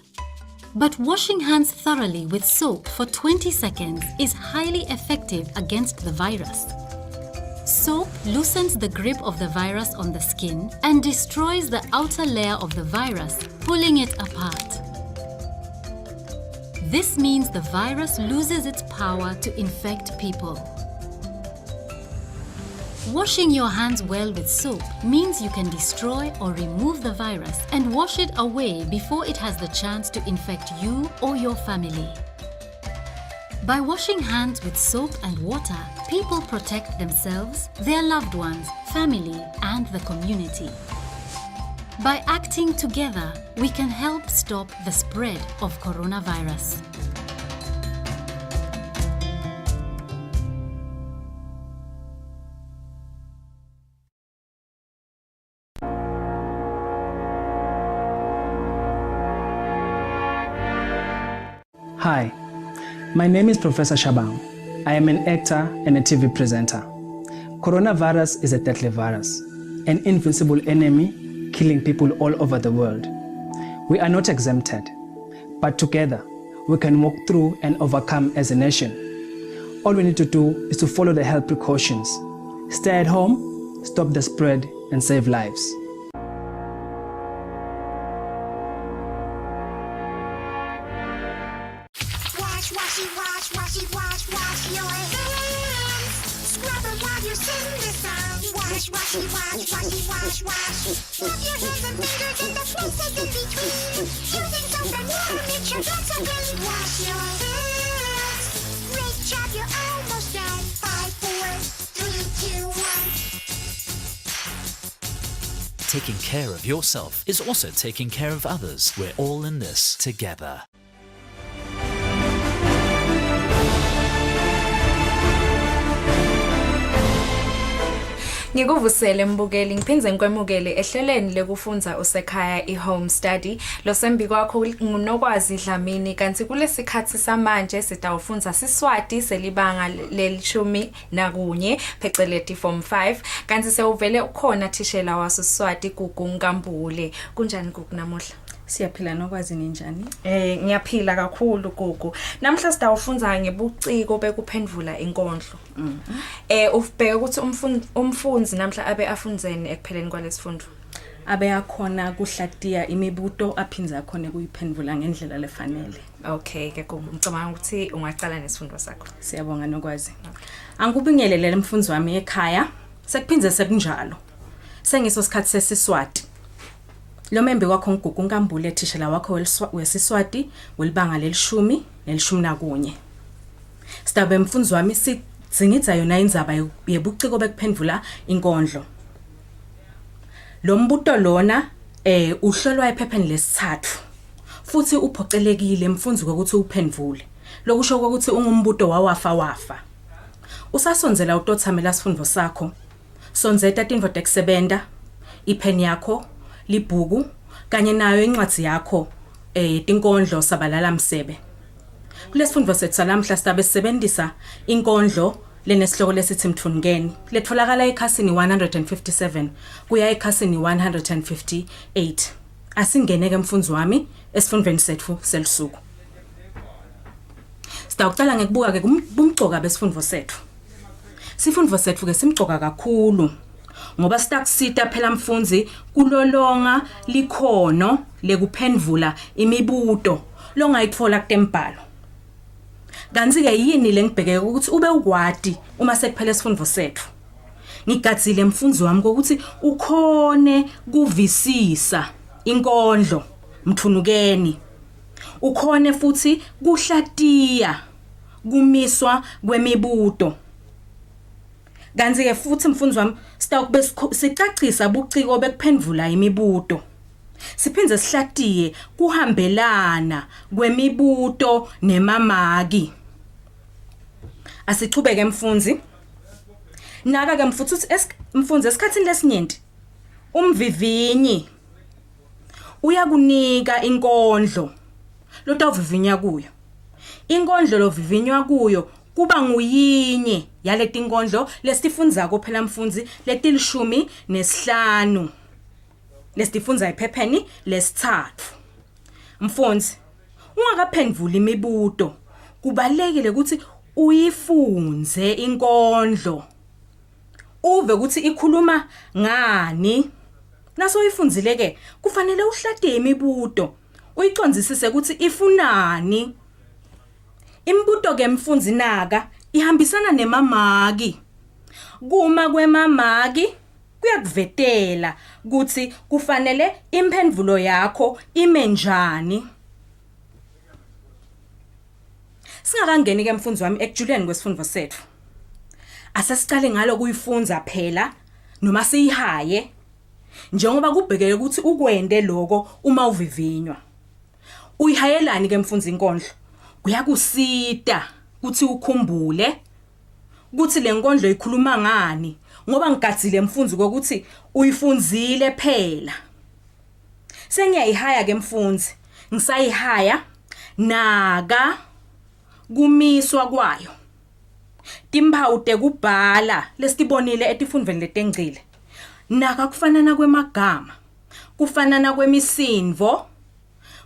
But washing hands thoroughly with soap for 20 seconds is highly effective against the virus. Soap loosens the grip of the virus on the skin and destroys the outer layer of the virus, pulling it apart. This means the virus loses its power to infect people. Washing your hands well with soap means you can destroy or remove the virus and wash it away before it has the chance to infect you or your family. By washing hands with soap and water, people protect themselves, their loved ones, family, and the community. By acting together, we can help stop the spread of coronavirus. Hi, my name is Professor Shabang. I am an actor and a TV presenter. Coronavirus is a deadly virus, an invincible enemy killing people all over the world. We are not exempted, but together we can walk through and overcome as a nation. All we need to do is to follow the health precautions. Stay at home, stop the spread, and save lives. Wash your hands. Scrub them while you sing the song. Wash. Move your hands and fingers and the places in between. Using soap and water makes your hands so clean. Wash your hands. Great job, you're almost done. 5, 4, 3, 2, 1. Taking care of yourself is also taking care of others. We're all in this together. Ngikuvusele mbukeli ngiphinze ngikwemukele ehleleni lekufundza usekhaya i-home study losembi kwakho ngunokwazi Dlamini kanti kulesikhathi samanje sitawufundza Siswati selibanga le-11 pheceleti form 5 kanti sewuvele ukhona thishela waso Siswati Gugu Nkambule. Kunjani Gugu namuhla? Siyaphila nokwazi ninjani? Ngiyaphila kakhulu Gugu. Namhla sitawufunza ngebuciko bekuphendvula inkondlo. Ufbheka ukuthi umfundzi namhla abe afundzeni ekupheleni kwalesifundo. Abe akhona kuhlatiya imibuto aphinza akhona kuyiphendvula ngendlela lefanele. Okay ke Gugu, ngicabanga ukuthi ungaqala nesifundo sakho. Siyabonga nokwazi. Angikubingelele mfundzi wami ekhaya. Sekuphinze sekunjalo. Sengiso sikhathi sesiswati. Lo membe wakho Gugu Nkambule thishela wakho wesiswati welibanga le-11. Sitabe mfundzi wami singitsa yona indzaba yebuciko bekuphendvula inkondlo. Lo mbuto lona uhlolwa ephepheni lesithathu. Futhi uphocelekile mfundzi ukuthi uphendvule. Lokusho ukuthi ungumbuto wafa. Usasonzela utothamela sifundo sakho. Sonzeta tintfo tekusebenta, ipen yakho, libhuku kanye nayo incwadi yakho tinkondlo sabalala msebe. Kulesifundo sethu salamhla sitabe sisebenzisa inkondlo lenesihloko lesithi mthungeni letholakala ekhasini 157 kuya ekhasini 158. Asingeneke mfundzi wami esifundweni sethu selisuku. Sitawuqala ngekubuka ke kumgcoka besifundo sethu. Sifundo sethu ke simgcoka kakhulu ngoba sitakusita phela mfundzi kulolonga likhono lekuphendvula imibuto longayitfola kutembhalo. Kanti ke yini lengibhekeke ukuthi ube ukwati uma sekuphela isifundo sethu. Ngigadzile mfundzi wami ukuthi ukhone kuvisisa inkondlo mthunukeni. Ukhone futhi kuhlatiya kumiswa kwemibuto. Kanti ke futhi mfundzi wami sitawube sicacisa buciko bekuphendvula imibuto. Siphinze sihlatiye kuhambelana kwemibuto nemamaki. Asichubeke mfundzi. Naka ke mfundzi esikhatsini lesinyenti umvivinyi uyakunika inkondlo lotawuvivinya kuyo. Inkondlo lovivinywa kuyo kuba nguyinye yale tinkondlo lesifundza phela mfundzi leti-15 lesifundza ephepheni lesithathu. Mfundzi ungakaphendvuli imibuto kubalekile ukuthi uyifunze inkondlo uve ukuthi ikhuluma ngani. Naso uyifundzile ke kufanele uhlatiye imibuto uyicondzisise ukuthi ifunani. Imibuto ke mfundzi naka ihambisana nemamaki. Kuma kwemamaki kuyakuvetela ukuthi kufanele imphendvulo yakho ime njani. Singakangeni ke mfundzi wami ekujuleni kwesifundo sethu. Asasicale ngalo kuyifunza phela noma siyihaye. Njengoba kubhekeke ukuthi ukwende lokho uma uvivinywa. Uyihayelani ke mfundzi inkondlo? Kuyakusita ukuthi ukhumbule ukuthi lenkondlo ikhuluma ngani ngoba ngigadzile mfundzi ukuthi uyifunzile phela. Sengiyayihaya ke mfundzi, ngisayihaya naka kumiswa kwayo. Timpawu tekubhala lesitibonile etifundweni letengcile. Naka kufanana kwemagama, kufanana kwemisindvo,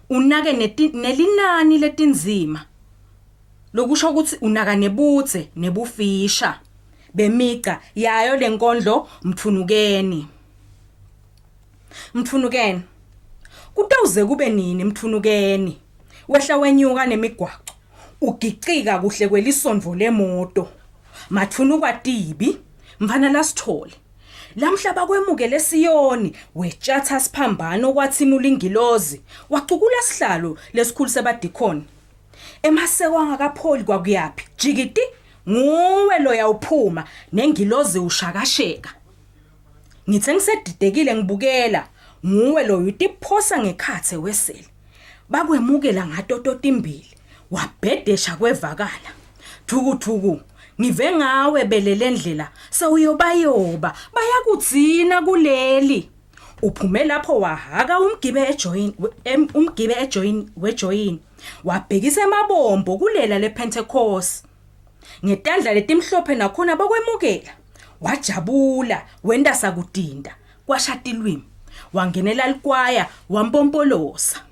unake nelinani letinzima. Lokusho ukuthi unaka nebutse nebufisha bemigqa yayo lenkondlo mthunukeni. Mthunukeni. Kutawuze kube nini mthunukeni? Wehla wenyuka nemigwaqo. Ugicika kuhle kwelisondvo lemoto. Mathunuka tibi, mfana lasithole. Lamhlaba kwemukele Siyoni, wetshatha siphambano kwathimula ingilozi, wacukula sihlalo lesikhulu sebadikoni. Emaseko angakapholi kwakuyaphi, jikiti, nguwe lo yawuphuma, nengilozi ushakasheka. Ngithe ngisedidekile ngibukela, nguwe lo yutiphosa ngekhathe wesele. Bakwemukela ngatototi imbili, wabhedesha kwevakala. Thuku, ngive ngawe belele ndlela, sawuyobayoba, bayakudzina kuleli. Uphume lapho wahaka umgibe wejoin, wabhekisa emabombo kulela lePentecost. Ngetandla letimhlophe nakhona bakwemukela, wajabula, wenda sakudinda, kwashatilwimi, wangenela likwaya, wampompolosa.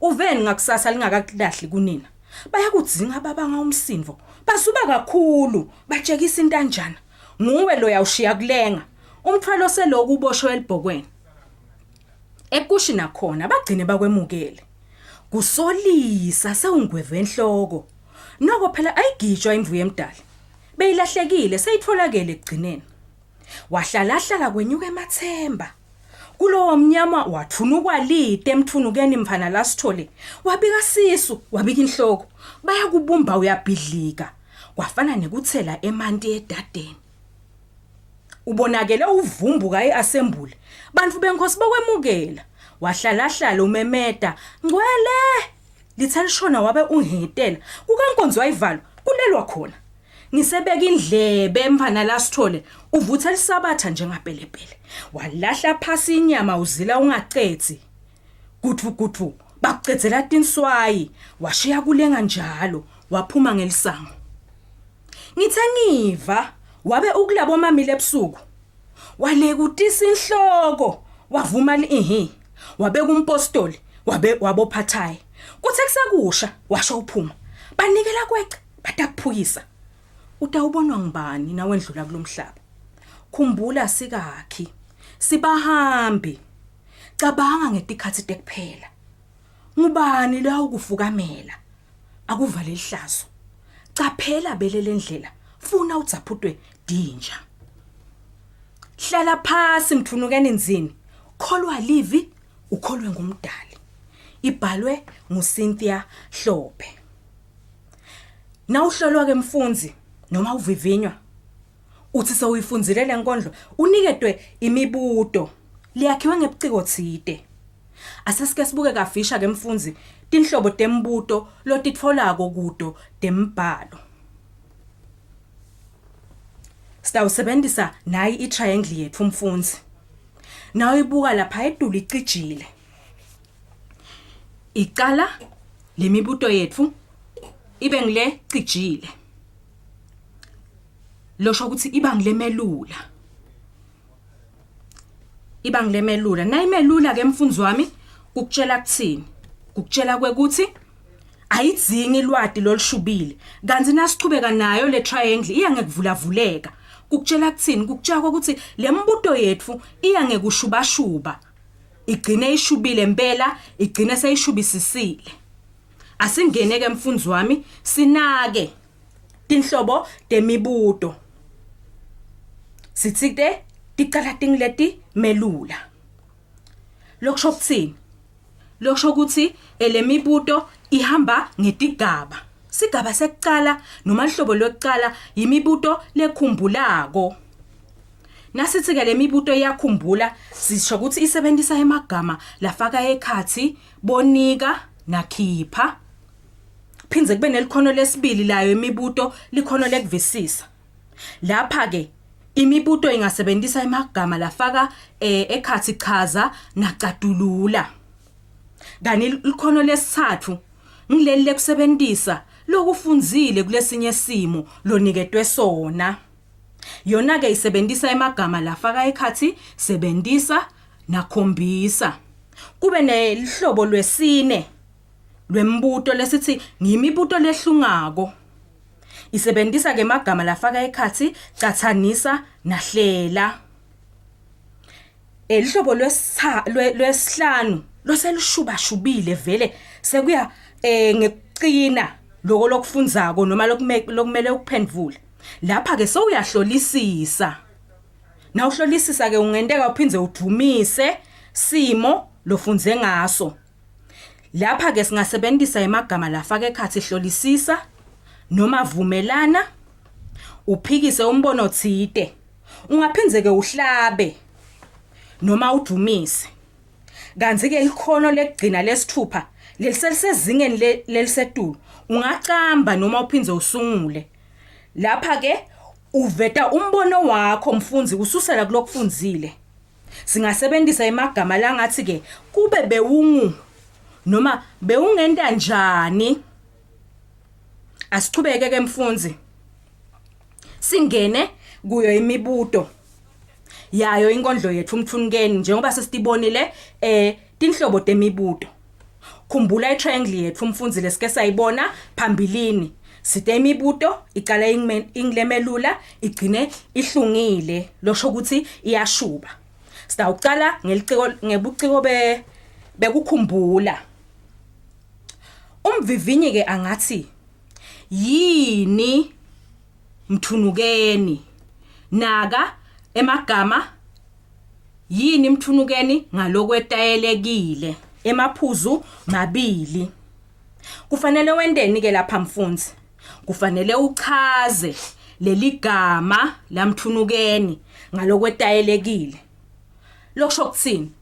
Uveni ngakusasa lingakakulahli kunina. Bayakudzinga babanga umsindvo, basuba kakhulu, batshekisa intanjana. Nguwe lo yawushiya kulenga, umthwalo seloku uboshwe elibhokweni. Ekushi nakhona bagcine bakwemukele. Kusolisa sewungweve enhloko. Noko phela ayigijwa imvuye emdala. Beyilahlekile seyitholakele ekugcineni. Wahlala kwenyuka emathemba. Kulowo mnyama wathunukwa lite emthunukeni mfana lasithole. Wabika sisu, wabika inhloko. Bayakubumba uyabhidlika. Kwafana nekuthela emanti edadeni. Ubonakele uvumbuka eassembly. Bantu benkosi bakwemukela. Wahlala umemeda. Ngcwele! Lithalishona wabe unghitela. Kukankonzo wayivalwa, kulelwa khona. Ngisebeka indlebe mfana lasithole, uvutha lisabatha njengapelepele. Walahla phasi inyama uzila ungacethi. Guthu, bakucedzela tinswayi, washiya kulenga njalo, waphuma ngelisango. Ngithe ngiva, wabe ukulabo mamile ebusuku. Walekutisa inhloko, wavuma wabe kumpostoli, wabophathayi. Kuthe kusekusha, washo uphuma. Banikela kweqe, batakuphuyisa. Utawubonwa ngibani na wendlula kulomhlaba? Khumbula sikakhi, sibahambi. Cabanga ngetikhathi tekuphela. Ngubani la ukufukamela? Akuvale ihlazo. Caphela belele ndlela, funa utsaphutwe dinja. Hlala phasi mthunukeni nzini. Kholwa livi, ukholwe ngumdali. Ibhalwe nguCynthia Hlophe. Nawuhlolwa ke mfundzi noma uvivinywa uthi sewuyifundzile lenkondlo unikedwe imibuto liyakhiwe ngebuciko tsite. Asesike sibuke kafisha ke mfundzi tinhlobo tembuto lotitfolako kudo tembhalo. Sitawusebenzisa nayi itriangle yethu mfundzi. Nawe ibuka lapha edulu icijile. Iqala lemibuto yethu ibe ngile cijile. Losho ukuthi ibangilemelula. Ibangilemelula. Nayimelula ke mfundzi wami kukutshela kuthini? Kukutshela kwekuthi ayidzingi ilwati lolushubile. Kanti nasichubeka nayo le triangle iya ngekuvula-vuleka. Kukutshela kuthini? Kukutshela ukuthi le mbuto yethu iya ngekushubashuba. Igcine ishubile impela, igcine seyishubisisile. Asingene ke mfundzi wami sinake tinhlobo temibuto. Sitsite ticala tingleti melula. Lokusho kuthini? Lokusho ukuthi elemibuto ihamba ngetigaba. Sigaba sekuqala noma ihlobo lokuqala yimibuto lekhumbulako. Nasithi ke lemibuto iyakhumbula sisho ukuthi isebenzisa emagama lafaka ekhathi bonika nakhipha. Phinze kube nelikhono lesibili layo imibuto likhono lekuvisisa. Lapha ke imibuto ingasebenzisa emagama lafaka ekhathi chaza naqadulula. Kani likhono lesithathu ngileli lekusebenzisa lokufunzile kulesinye simo loniketwe sona. Yona ke isebenzisa emagama lafaka ekhathi sebenzisa nakhombisa. Kube nelihlobo lwesine lwembuto lesithi ngimibuto lehlungako. Isebenzisa ke emagama lafaka ekhathi cathanisa nahlela. Elihlobo lwesihlanu loselushubashubile vele sekuya ngekuqina lokho lokufunzako noma lokumele ukuphendvula. Lapha ke sowuyahlolisisa. Na uhlolisisa ke ungendeka uphinze udumise simo lofunze ngaso. Lapha ke singasebenzisa emagama lafaka ekhathi hlolisisa noma vumelana uphikise umbono othide. Ungaphinze ke uhlabe noma udumise. Kanzi ke ikhono lekugcina lesithupha lelisezingeni lelisetulu ungaqamba noma uphinze usungule. Lapha ke uveta umbono wakho mfundzi ususela kulokufunzile. Singasebenzisa emagama la ngathi ke kube bewungu noma bewungenda njani. Asichubeke ke mfundzi. Singene kuyo imibuto yayo inkondlo yethu umthunukeni njengoba sesibonile tinhlobo temibuto. Khumbula itriangle yethu umfundzi lesike sayibona phambilini. Site imibuto iqala inglemelula igcine ihlungile losho ukuthi iyashuba. Sitawuqala ngebuciko bekukhumbula. Umvivinyi ke angathi yini mthunukeni naka emagama yini mthunukeni ngalokwetayelekile emaphuzu mabili. Kufanele wendeni ke lapha mfundzi. Kufanele uchaze leli gama lamthunukeni ngalokwetayelekile. Lokusho kuthini?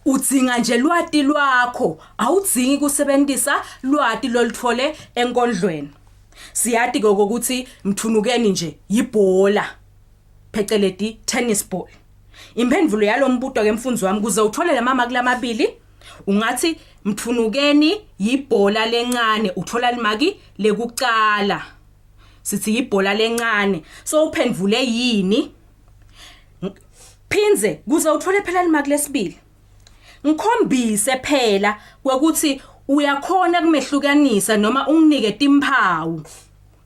Udzinga nje lwati lwakho, awudzingi kusebenzisa lwati lolithole enkondlweni. Siyathi ukuthi mthunukeni nje yibhola. Phecelezi tennis ball. Imphendvulo yalombuto ke mfundzi wami kuze uthole lamama kulamabili ungathi mthunukeni yibhola lencane uthola limaki lekuqala. Sithi yibhola lencane. So uphendvule yini? Phinze kuze uthole phela limaki lesibili. Ngikhombise phela ukuthi uyakhona kumehlukanisa noma unginike timphawu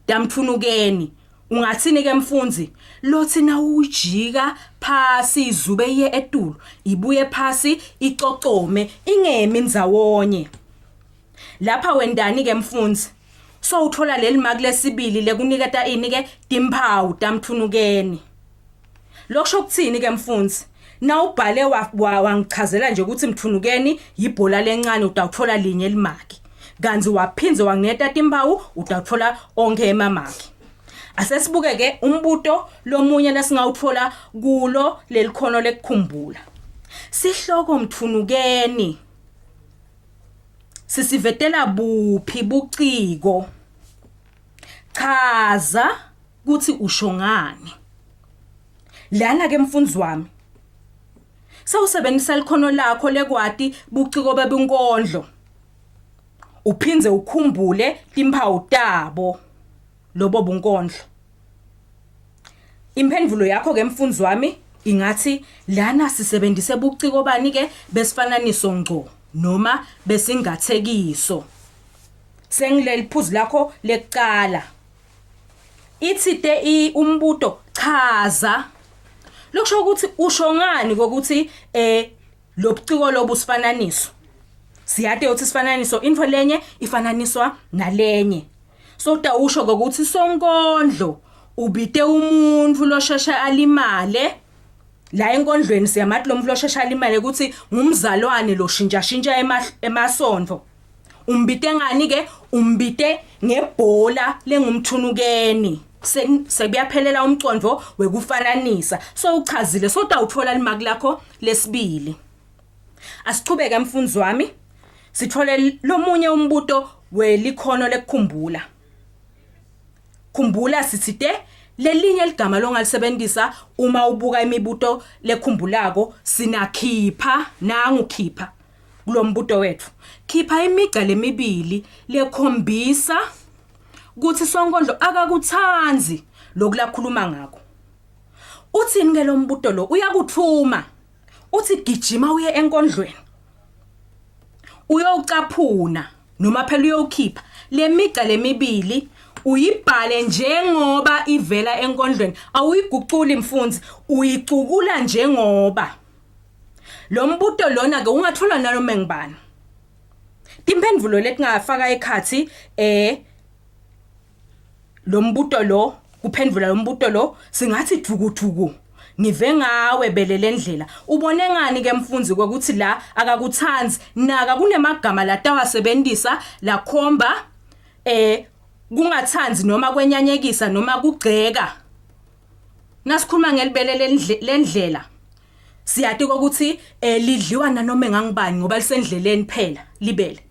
damthunukeni. Ungathini ke mfundzi? Lothi na ujika phasi izube iye etulu ibuye phasi icocome ingemi ndzawonye. Lapha wendani ke mfundzi? So uthola leli maki lesibili lekuniketa ini ke timphawu damthunukeni. Lokusho kuthini ke mfundzi? Na ubhale wangichazela nje ukuthi mthunukeni yibhola lencane utawuthola linye limaki. Kanzi waphinze wangineta timphawu utawuthola onke emamaki. Asesibuke ke umbuto lomunye lesingawuthola kulo lelikhono lekukhumbula. Sihloko mthunukeni. Sisivetela buphi buciko. Chaza ukuthi usho ngani. Lana ke mfundzi wami. Sawusebenzisa likhono lakho lekwati buciko bebunkondlo. Uphinze ukhumbule timphawu tabo lobo bunkondlo. Imphendvulo yakho ke mfundzi wami ingathi lana sisebenzise buciko bani ke besifananiso ngco noma besingathekiso. Sengileli phuzu lakho lekuqala. Ithite umbuto chaza. Lokusho ukuthi usho ngani ukuthi lobuciko lobusifananiso. Siyade uthi sifananiso info lenye ifananiswa nalenye. So usho ukuthi sonkondlo ubite umuntu loshesha alimale. La enkondlweni siyamathi lo muntu loshesha alimale ukuthi ngumzalwane lo shintsha emasondlo. Umbite ngani ke? Umbite ngebhola lengumthunukeni. Sekuyaphelela umcondvo wekufananisa. So uchazile so utawuthola limaki lakho lesibili. Asichubeke mfundzi wami. Sithole lomunye umbuto welikhono lekukhumbula. Khumbula sithite lelinye ligama longalisebenzisa uma ubuka imibuto lekhumbulako sinakhipha nangukhipha kulombuto wethu. Khipha imigqa lemibili lekhombisa kuthi sonkondlo akakuthanzi lokulakhuluma ngakho. Uthini ke lo mbuto lo uyakuthuma. Uthi gijima uye enkondlweni. Uyowucaphuna noma phela uyowukhipha lemiga lemibili uyibhale njengoba ivela enkondlweni. Awuyiguculi mfundzi, uyicukula njengoba. Lo mbuto lona ke ungathola naloma ngibani. Imphendvulo letingafaka ekhathi lo mbuto lo kuphendvula lo mbuto lo singathi thuku ngive ngawe belele ndlela ubone ngani ke mfundzi ukuthi la akakuthanzi naka kunemagama la tawasebenzisa la khomba kungathanzi noma kwenyanyekisa noma kugceka nasikhuluma ngelibelele lendlela siyati ukuthi lidliwa nanoma engangibani ngoba lisendleleni phela libele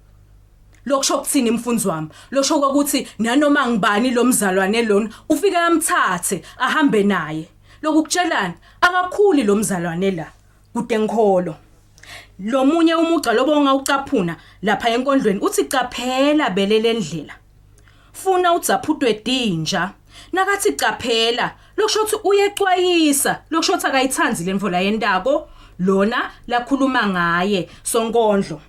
lokusho kuthini mfundzi wami lokusho ukuthi nanoma ngibani lo mzalwane lona ufike amthathe ahambe naye lokukutshelana akakhuli lo mzalwane la kude ngikholo lo munye umuca lobo ongawucaphuna lapha enkondlweni uthi caphela belele ndlela funa utsaphutwe dinja nakathi caphela lokusho ukuthi uyexwayisa lokusho ukuthi akayithanzi lemvola yendako lona lakhuluma ngaye sonkondlo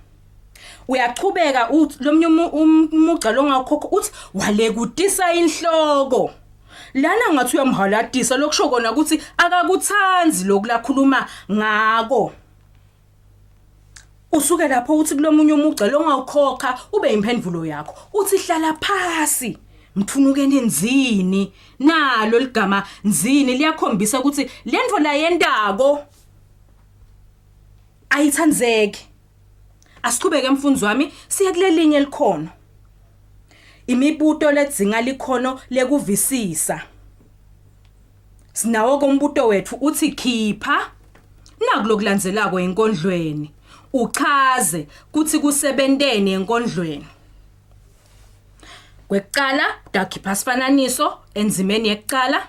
uyachubeka lomnye umuca longakhokho uthi walekutisa inhloko lana ngathi uyamhalatisa lokusho kona ukuthi akakuthanzi lokulakhuluma ngako usuke lapho uthi kulomunye umuca longawukhokha ube imphendvulo yakho uthi hlala phasi mthunukeni enzini nalo ligama nzini liyakhombisa ukuthi lento la yendako ayithanzeki asiqhubeke mfundzi wami siye kulelinye elikhono imibuto ledzinga likhono lekuvisisa sinawo kombuto wethu uthi khipha nakulokulandzelako enkondlweni uchaze kuthi kusebenteni enkondlweni kwekuqala dakhipha sifananiso enzimeni yekuqala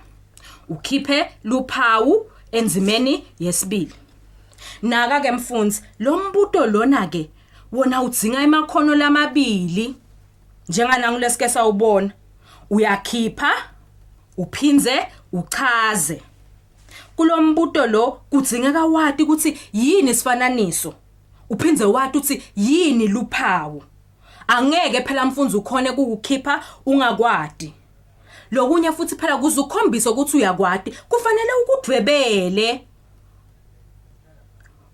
ukhiphe luphawu enzimeni yesibili naka ke mfundzi lo mbuto lona ke wona udzinga emakhono lamabili njengana ngilesike sawubona uyakhipha uphinze uchaze kulo mbuto lo kudzingeka wati ukuthi yini sifananiso uphinze wati ukuthi yini luphawu angeke phela mfundzi ukhone kukukhipha ungakwadi lokunye futhi phela kuzukhombisa ukuthi uyakwadi kufanele ukudwebele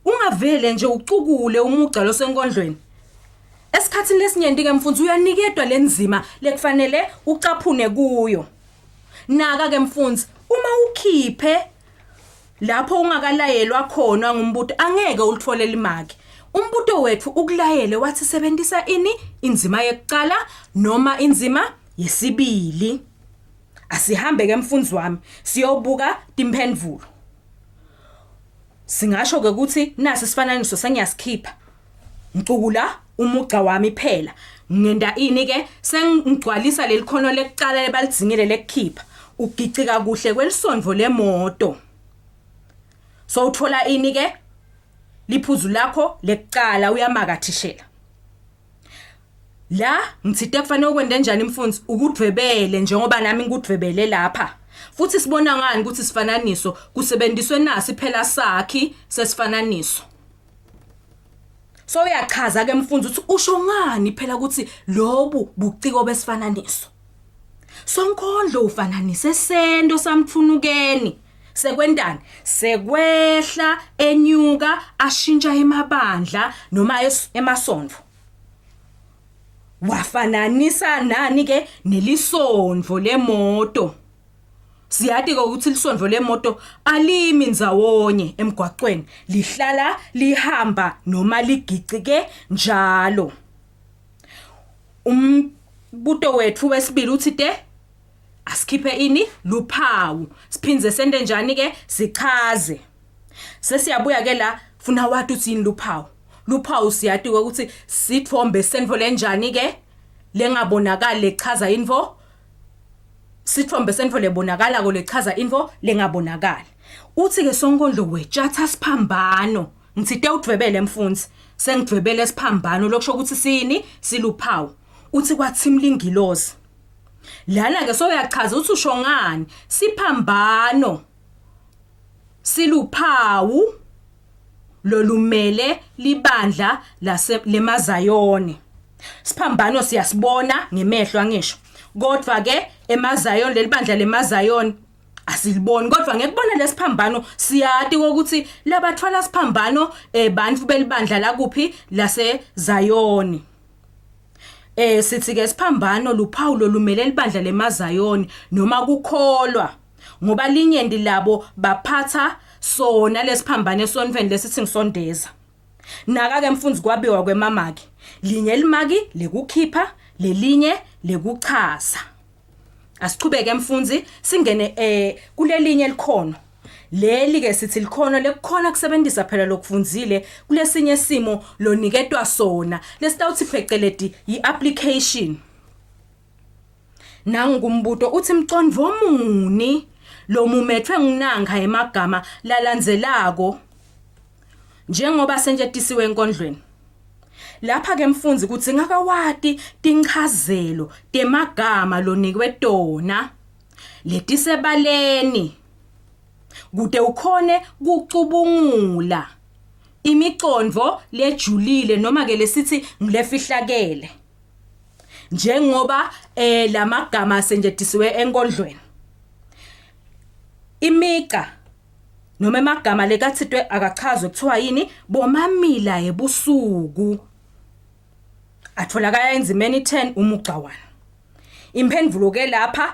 ungavele nje ucukule umuca lo senkondlweni esikhathini lesinyenti ke mfundzi uyanikedwa lenzima lekufanele ucaphune kuyo naka ke mfundzi uma ukhiphe lapho ungakalayelwa khona ngumbuto angeke ulitfolele imaki umbuto wethu ukulayele wathi sebenzisa ini inzima yekuqala noma inzima yesibili asihambe ke mfundzi wami siyobuka timphendvulo singasho ke ukuthi nasi sifananiso sengiyaskipa ngicukula umuca wami phela ngenda ini ke sengigcwalisa lelikhono lekuqala lebalidzingile lekukhipha ugicika kuhle kwelisondvo lemoto so uthola ini ke liphuzu lakho lekuqala uyamakatishela la ngithite kufanele ukwenda njani mfundzi ukudwebele njengoba nami ngikudwebele lapha futhi sibona ngani ukuthi sifananiso kusebenziswe nasi phela sakhi sesifananiso so uyachaza ke mfundzi ukuthi usho ngani phela ukuthi lobu buciko besifananiso sonkondlo ufananise sendo samthunukeni sekwendani sekwehla enyuka ashintsha emabandla noma emasondvo wafananisa nani ke nelisondvo lemoto siyati ukuthi lisondvo lemoto alimi ndzawonye emgwaqweni lihlala lihamba noma ligicike njalo umbuto wethu wesibili uthi asikhiphe ini luphawu siphinze sende njani ke sichaze sesiyabuya ke la funa wathi uthi ini luphawu siyati ukuthi sithombe senvo lenjani ke lengabonakala lechaza info sithombe senvo lebonakala ko lechaza info lengabonakala uthi ke sonkondlo wetshatha siphambano ngithite udwebele mfundzi sengidwebele siphambano lokusho ukuthi sini siluphawu uthi kwathi imlingilozi Lana ke soyachaza uthi usho ngani siphambano siluphawu lolumele libandla lemazayoni. Siphambano siyasibona ngemehlo angisho. Kodwa ke emazayoni lelibandla lemazayoni asiliboni kodwa ngekubona lesiphambano siyati ukuthi labathwala siphambano bantu belibandla la kuphi lase Zayoni. Sithi ke siphambano luphawu lolumele libandla lemazayoni noma kukholwa ngoba linyendi labo baphatha sona lesiphambano esonveni lesithi ngisondeza. Naka ke mfundzi kwabiwa kwemamaki linye elimaki lekukhipha lelinye lekuchaza. Asichubeke mfundzi singene kulelinye elikhono. Leli ke sithi likhono lekukhona kusebenzisa phela lokufundzile kulesinye simo loniketwa sona lesitawuthi pheceledi iapplication. Nangumbuto uthi mcondvo muni lo mumethwe nginanga emagama lalandzelako njengoba senjetisiwe enkondlweni. Lapha ke mfundzi kudzinga kawati tinchazelo temagama lonikwe tona letisebaleni kude ukhone kucubungula imicondvo lejulile noma ke lesithi ngilefihlakele njengoba lamagama senjetisiwe enkondlweni. Imika noma emagama lekathitwe akachazwe kuthiwa yini bomamila ebusuku atholakala enzimeni 10 umugca 1. Imphendvulo ke lapha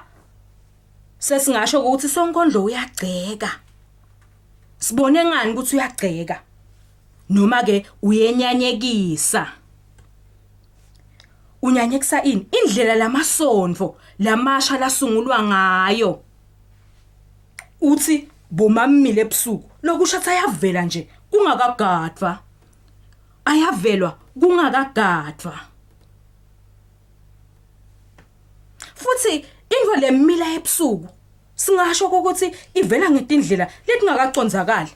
sesingasho ukuthi sonkondlo uyagceka. Sibone ngani ukuthi uyagceka noma ke uyenyanyekisa. Unyanyekisa ini indlela lamasondvo lamasha lasungulwa ngayo. Uthi bomamile ebusuku lokushatha ayavela nje kungakagadwa. Ayavelwa kungakagadwa. Futhi into lemila ebusuku singasho ukuthi ivela ngetindlela letingakacondzakali.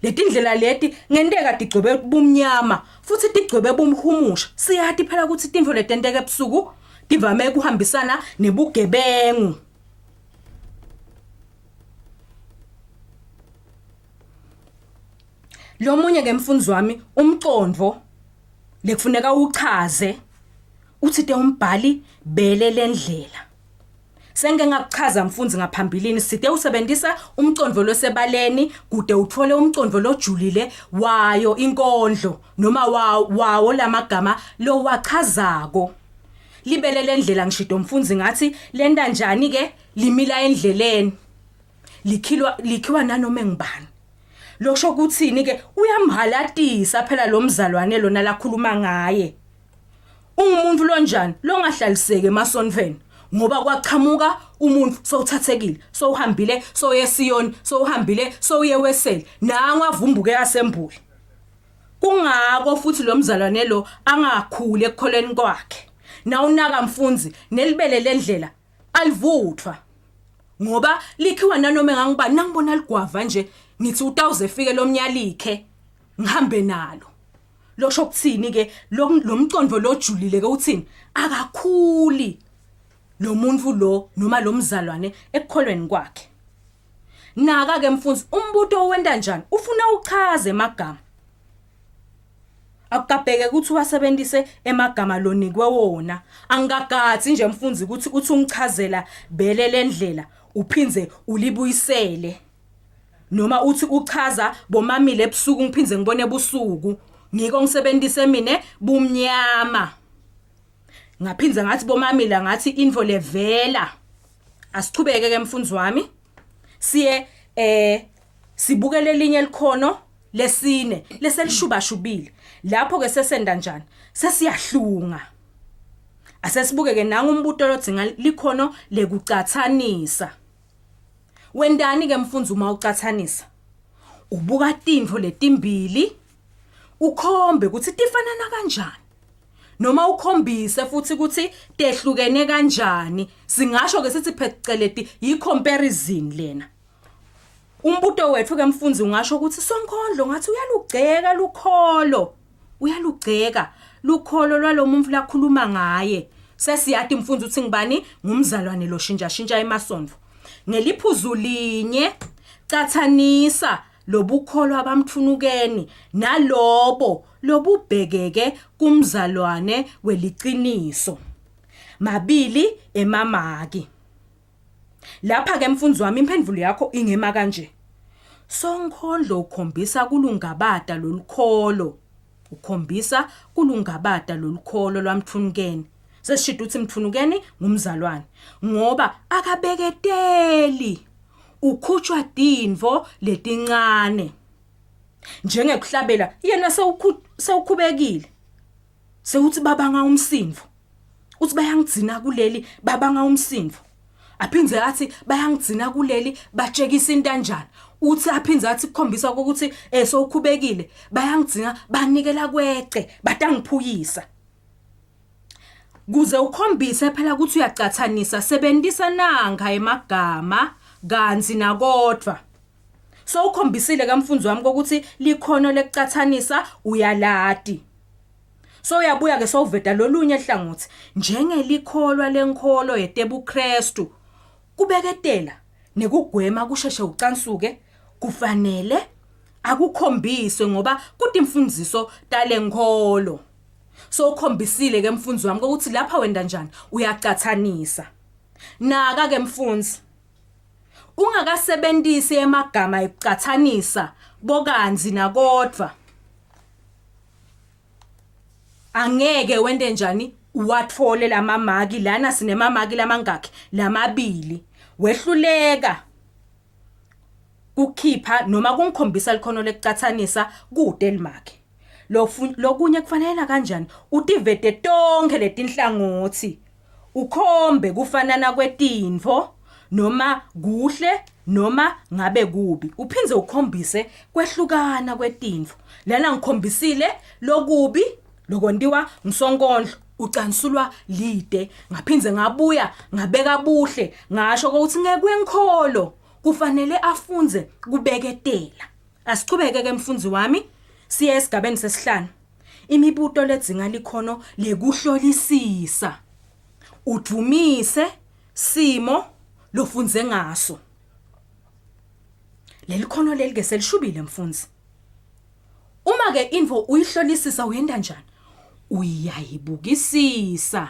Letindlela leti ngendeka tigcobe bumnyama futhi tigcobe bumhumusha. Siyati phela ukuthi tintfo letenteka ebusuku divame kuhambisana nebugebengu. Lo munye ke mfundzi wami umcondvo lekufuneka uchaze uthi te umbhali bele lendlela. Senge ngakuchaza mfundzi ngaphambilini sithe usebenzisa umcondvo losebaleni kude uthole umcondvo lojulile wayo inkondlo noma wawo lamagama lo wachazako. Libele lendlela ngishido mfundzi ngathi lenda njani ke limila endleleni likhiwa nanoma engibani. Lokho ukuthini ke uyamhalatisa phela lo mzalwane lona lakhuluma ngaye. Umuntu lonjani longahlaliseke emasonveni ngoba kwaqhamuka umuntu sowuthathekile sowuhambile soyesiyoni sowuhambile sowuyeweseli nanga avumbuke yasembuli. Kungako futhi lo mzalwane lo angakhule ekukholeni kwakhe. Na unaka mfundzi nelibele lendlela alivuthwa ngoba likhiwa nanoma engangibani nangibona ligwava nje ngithi utawuze fike lomnyalikhe ngihambe nalo. Lokho kuthini ke lo mcondvo lojulile ke uthini akakhuli lo muntu lo noma lo mzalwane ekukholweni kwakhe. Naka ke mfundzi umbuto wenda njani ufuna uchaze emagama. Akukabheke ukuthi wasebenzise emagama lonikwe wona angagathi nje mfundzi ukuthi uthi ungichazela bele lendlela uphinze ulibuyisele. Noma uthi uchaza bomamile ebusuku ngiphinze ngibone ebusuku ngiko ngisebenzise mina bumnyama. Ngaphinze ngathi bomamila ngathi info levela. Asichubeke ke mfundzi wami. Siye sibukele linye elikhono lesine leselishubashubile. Lapho ke sesenda njani sesiyahlunga. Asesibuke ke nanga umbuto lodzinga likhono lekucathanisa. Wendani ke mfundzi uma ucathanisa ubuka tintfo letimbili ukhombe ukuthi tifanana kanjani noma ukhombise futhi ukuthi tehlukene kanjani. Singasho ke sithi pheceleti yi-comparison lena. Umbuto wethu ke mfundzi ungasho ukuthi sonkondlo ngathi uyalugceka lukholo uyalugceka lukholo lwalomuntu lakhuluma ngaye Sesiyati mfundzi uthi ngibani ngumzalwane lo shintsha emasondvo. Ngeliphuzu linye cathanisa lobukholo abamthunukeni nalobo lobubhekeke kumzalwane weliqiniso. Mabili emamaki. Lapha ke mfundzi wami imphendvulo yakho ingema kanje. Sonkondlo ukhombisa kulungabata lolukholo. Ukhombisa kulungabata lolukholo lwamthunukeni. Sesishida uthi mthunukeni ngumzalwane ngoba akabeketeli ukhutshwa tintfo letincane njengekuhlabela yena sewukhubekile sewuthi babanga umsindvo uthi bayangigcina kuleli babanga umsindvo aphindze athi bayangigcina kuleli batshekisa into kanjani uthi aphindze athi kukhombisa ukuthi sewukhubekile bayangigcina banikela kweqe batangiphuyisa kuze ukhombise phela ukuthi uyacathanisa sebenzisa nanga emagama kanzi nakodwa so ukhombisile kamfundzi wami ukuthi likhono lekucathanisa uyalati so uyabuya ke sowuveda lolunye ehlangothi njengelikholwa lenkolo yetebuKristu kubeketela nekugwema kusheshe ucansuke kufanele akukhombiswe ngoba kuti imfundiso talenkholo so ukhombisile ke mfundzi wami ukuthi lapha wenda njani uyacathanisa naka ke mfundzi ungakasebenzisi emagama ekucathanisa bokanzi nakodwa angeke wende njani uwathole lamamaki lana sinemamaki lamangakhi lamabili wehluleka kukhipha noma kungikhombisa likhono lekucathanisa kude limakhe lokunye kufanele kanjani utivete tonke letinhlangothi ukhombe kufanana kwetintfo noma kuhle noma ngabe kubi uphindze ukhombise kwehlukana kwetintfo lana ngikhombisile lokubi lokondiwa ngisonkondlo ucansulwa lide ngaphindze ngabuya ngabeka buhle ngasho ukuthi ngekwenkholo kufanele afunze kubeketela asichubeke ke mfundzi wami siye esigabeni sesihlanu imibuto ledzinga likhono lekuhlolisisa udumise simo lofunze ngaso lelikhono leli ke selishubile mfundzi uma ke info uyihlolisisa uyenda njani uyayibukisisa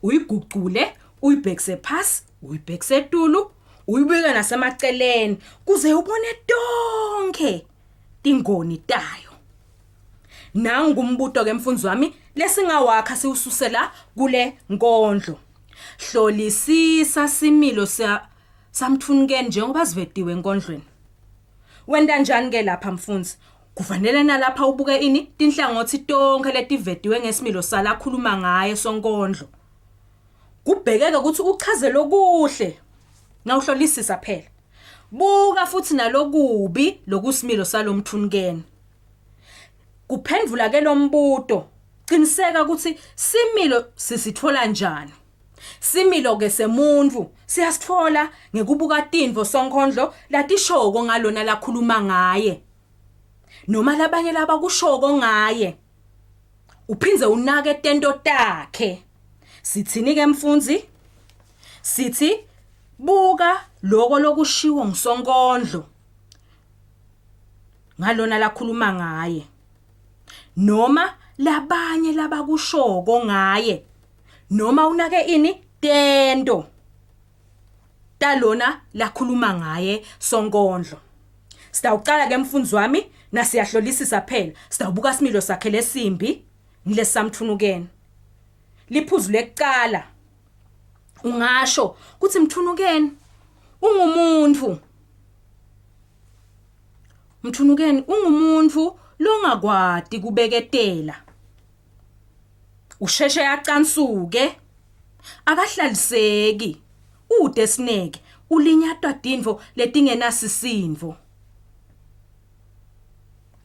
uyiguqule uyibhekise phasi uyibhekise etulu uyibike nasemaceleni kuze ubone tonke tingoni tayo nangu umbuto ke mfundzi wami lesingawakha siususela kule nkondlo hlolisisa similo samthunukeni njengoba sivediwe enkondlweni wenda njani ke lapha mfundzi kufanele nalapha ubuke ini tinhlangothi tonke letivediwe ngesimilo sala khuluma ngaye sonkondlo kubhekeke ukuthi uchazele okuhle nawuhlolisisa phela buka futhi nalokubi lokusimilo salomthunukeni kuphendvula ke lombuto qiniseka ukuthi similo sisithola njani similo ke semuntu siyasithola ngekubuka tintfo sonkondlo latishoko ngalona lakhuluma ngaye noma labanye laba kushoko ngaye uphindze unake tento takhe sithini ke mfundzi sithi buka lokho lokushiwo ngisonkondlo ngalona lakhuluma ngaye noma labanye labakushoko ngaye noma unake ini tento talona lakhuluma ngaye sonkondlo sitawuqala ke mfundzi wami nasiyahlolisisa phela sitawubuka similo sakhe lesimbi ngilesamthunukeni liphuzu lekuqala ungasho kuthi mthunukeni ungumuntu longakwadi kubeketela usheshe yacansuke akahlaliseki ude sineke ulinyatwa tintfo letingenasisindvo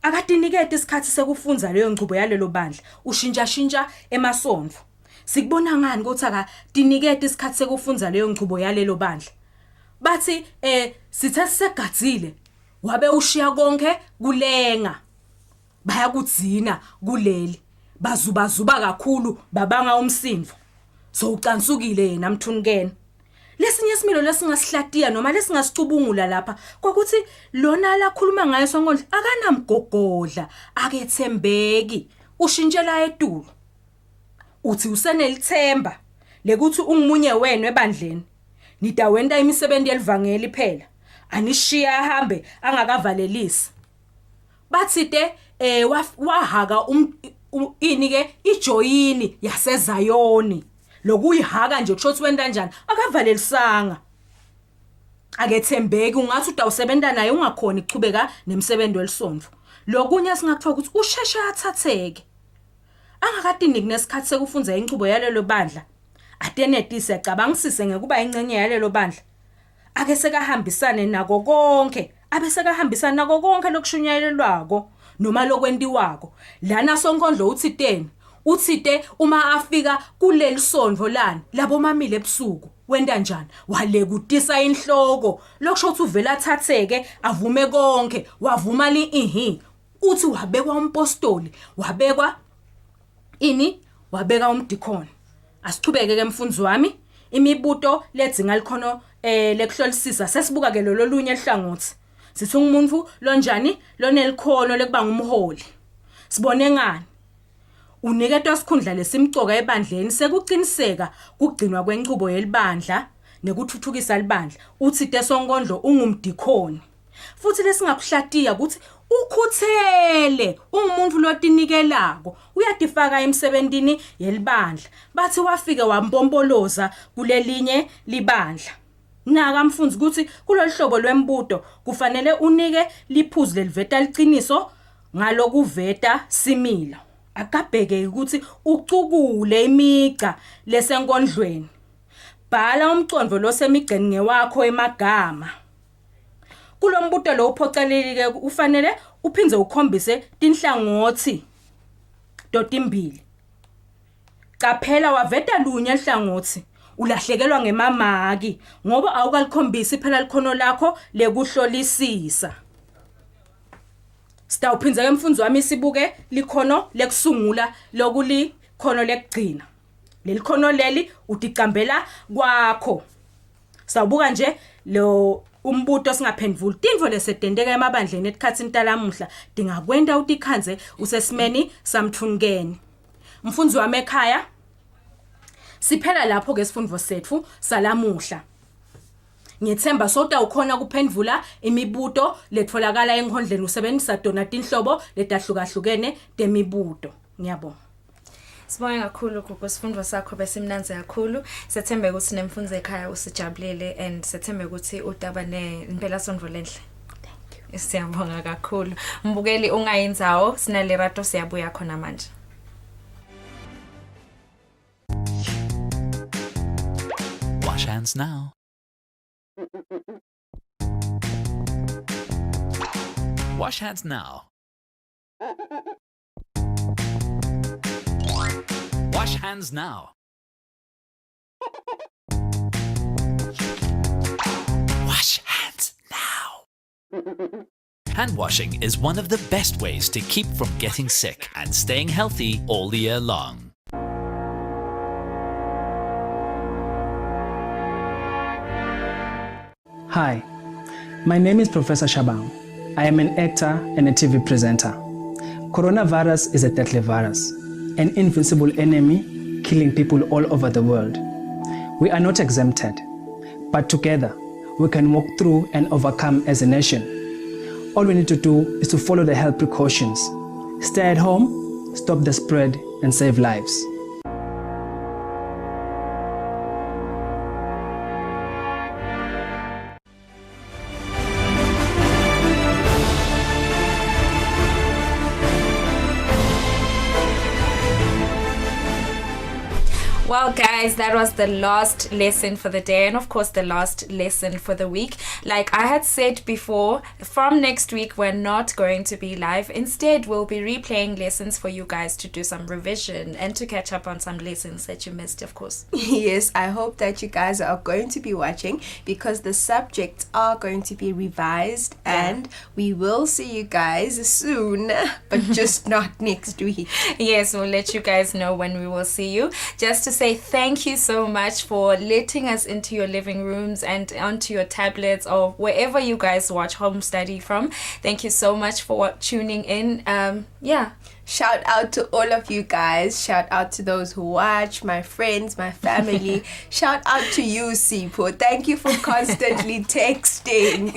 akatinikete isikhathi sekufunza leyo ngcubo yalelo bandla ushintsha emasondvo sikubona ngani ukuthi akatinikete isikhathi sekufunza leyo ngcubo yalelo bandla bathi sithe sisegadzile wabe ushiya konke kulenga bayakudzina kuleli bazuba kakhulu babanga umsindvo So ucansukile yena Mthunukeni. Lesinye isimilo lesingasihlatiya noma lesingasicubungula lapha kokuthi lona la khuluma ngayo sonkondlo akanamgogodla akethembeki ushintshela eTulu. Uthi usenelithemba lekuthi ungumunye wenu ebandleni. Nidawenda imisebenzi yelivangeli phela. Anishiya ahambe angakavalelisi. Bathide wahaka inike ijoyini yaseZayoni. Lokuyihaka nje kusho ukuthi wenda kanjani akavalelisanga. Akethembeki ungathi udawusebenza naye ungakhona ichubeka nemisebenzi welisondvo. Lokunye singakuthiwa ukuthi usheshe athatheke. Angakadiniki nesikhathi sekufunza inqubo yalelo bandla. Atenetise acabangisise ngekuba ingcenye yalelo bandla. Ake sekahambisane nako konke. Abe sekahambisana nako konke lokushunyayelelwako noma lokwentiwako. Lana sonkondlo uthiteni. Uthite uma afika kuleli sondvo lani labo mamile ebusuku wenda njani walekutisa inhloko lokusho ukuthi uvela athatheke avume konke wavuma li uthi wabekwa umpostoli wabekwa wabeka umdikoni. Asichubeke ke mfundzi wami imibuto ledzinga likhono lekuhlolisisa sesibuka ke lolunye ehlangothi sithi umuntu lonjani lonelikhono lekuba ngumholi. Sibone ngani uniketwa sikhundla lesimcoka ebandleni sekuqiniseka kugcinwa kwenqubo yelibandla nekuthuthukisa libandla uthite sonkondlo ungumdikoni futhi lesingakuhlatiya ukuthi ukhuthele ungumuntu lotinikelako uyadifaka emsebentini yelibandla bathi wafike wampompoloza kulelinye libandla. Naka mfundzi ukuthi kulolhlobo lwembuto kufanele unike liphuzu leliveta liqiniso ngalokuveta similo. Akabheke ukuthi ucukule imica lesenkondlweni. Bhala umcondvo losemigceni ngewakho emagama. Kulombuto lo uphocelelike ufanele uphindze ukhombise tinhlangothi dotimbili. Qaphela waveta lunye ihlangothi ulahlekelwa ngemamaki ngoba awukalikhombisi phela likhono lakho lekuhlolisisa. Sitawuphinza ke mfundzi wami sibuke likhono lekusungula lokuli khono lekugcina. Leli khono leli uticambela kwakho. Sawubuka nje lo umbuto singaphendvuli tintfo lesetendeka emabandleni etikhatsini talamuhla dingakwenda utikhanze usesimeni samthunukeni. Mfundzi wami ekhaya siphela lapho ke sifundvo setfu salamuhla. Ngithemba sota ukhona kuphendvula imibuto letfolakala enkondleni usebenzisa dona tinhlobo letahlukahlukene temibuto. Ngiyabonga. Sibonge kakhulu kusifundvo sakho besimnanzi kakhulu. Sethembe ukuthi nemfundzi ekhaya usijabulele and sethembe ukuthi utaba nempela sondvo lenhle. Thank you. Siyabonga kakhulu. Mbukeli ungayinzawo sinalerato siyabuya khona manje. Wash hands now. Wash hands now. Wash hands now. Wash hands now. Hand washing is one of the best ways to keep from getting sick and staying healthy all year long. Hi, my name is Professor Shabang. I am an actor and a TV presenter. Coronavirus is a deadly virus, an invincible enemy killing people all over the world. We are not exempted, but together we can walk through and overcome as a nation. All we need to do is to follow the health precautions. Stay at home, stop the spread, and save lives. Well, guys, that was the last lesson for the day and of course the last lesson for the week. Like I had said before, from next week we're not going to be live. Instead, we'll be replaying lessons for you guys to do some revision and to catch up on some lessons that you missed, of course. Yes, I hope that you guys are going to be watching because the subjects are going to be revised and we will see you guys soon, but just not next week. Yes, we'll let you guys know when we will see you. Just to say thank you so much for letting us into your living rooms and onto your tablets or wherever you guys watch home study from. Thank you so much for tuning in. Shout out to all of you guys. Shout out to those who watch, my friends, my family. Shout out to you, Sipho. Thank you for constantly texting.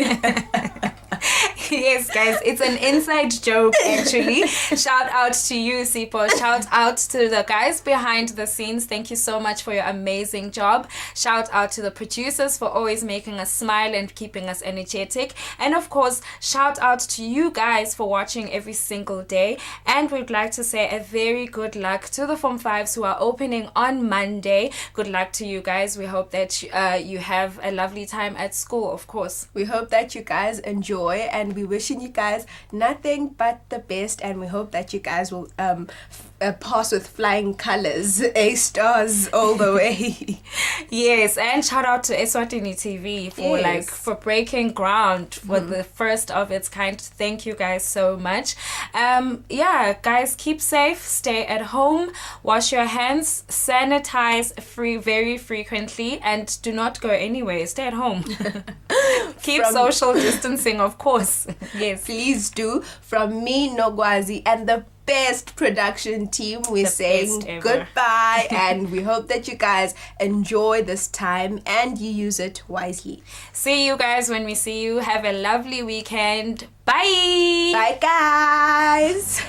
Yes, guys, it's an inside joke, actually. Shout out to you, Sipho. Shout out to the guys behind the scenes. Thank you so much for your amazing job. Shout out to the producers for always making us smile and keeping us energetic. And of course, shout out to you guys for watching every single day. And we'd like to say a very good luck to the Form 5s who are opening on Monday. Good luck to you guys. We hope that you have a lovely time at school, of course. We hope that you guys enjoy, and we're wishing you guys nothing but the best, and we hope that you guys will pass with flying colors, A stars all the way. Yes, and shout out to Eswatini TV for breaking ground for the first of its kind. Thank you guys so much. Guys, keep safe, stay at home, wash your hands, sanitize very frequently, and do not go anywhere. Stay at home. Keep social distancing, of course. Yes, please do. From me, Nogwazi, and the best production team, we're saying goodbye, and we hope that you guys enjoy this time and you use it wisely. See you guys when we see you. Have a lovely weekend. Bye. Bye, guys.